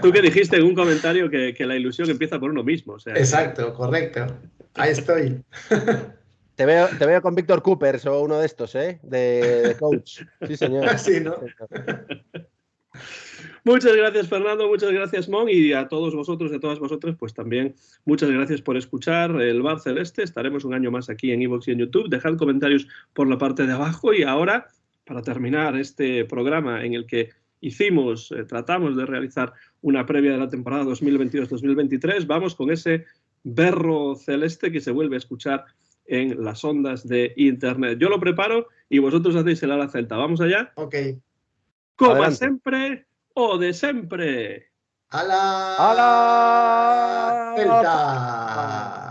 Tú que dijiste en un comentario que la ilusión empieza por uno mismo. O sea, exacto, correcto. Ahí estoy. Te veo con Víctor Coopers o uno de estos, ¿eh? De coach. Sí, señor. Sí, ¿no? Muchas gracias, Fernando, muchas gracias, Mon, y a todos vosotros y a todas vosotras, pues también muchas gracias por escuchar el Bar Celeste. Estaremos un año más aquí en iVoox y en YouTube. Dejad comentarios por la parte de abajo y ahora, para terminar este programa en el que tratamos de realizar una previa de la temporada 2022-2023, vamos con ese berro celeste que se vuelve a escuchar en las ondas de Internet. Yo lo preparo y vosotros hacéis el ala celta. ¿Vamos allá? Ok. Como sempre o de sempre. ¡Hala! ¡Hala! ¡Celta!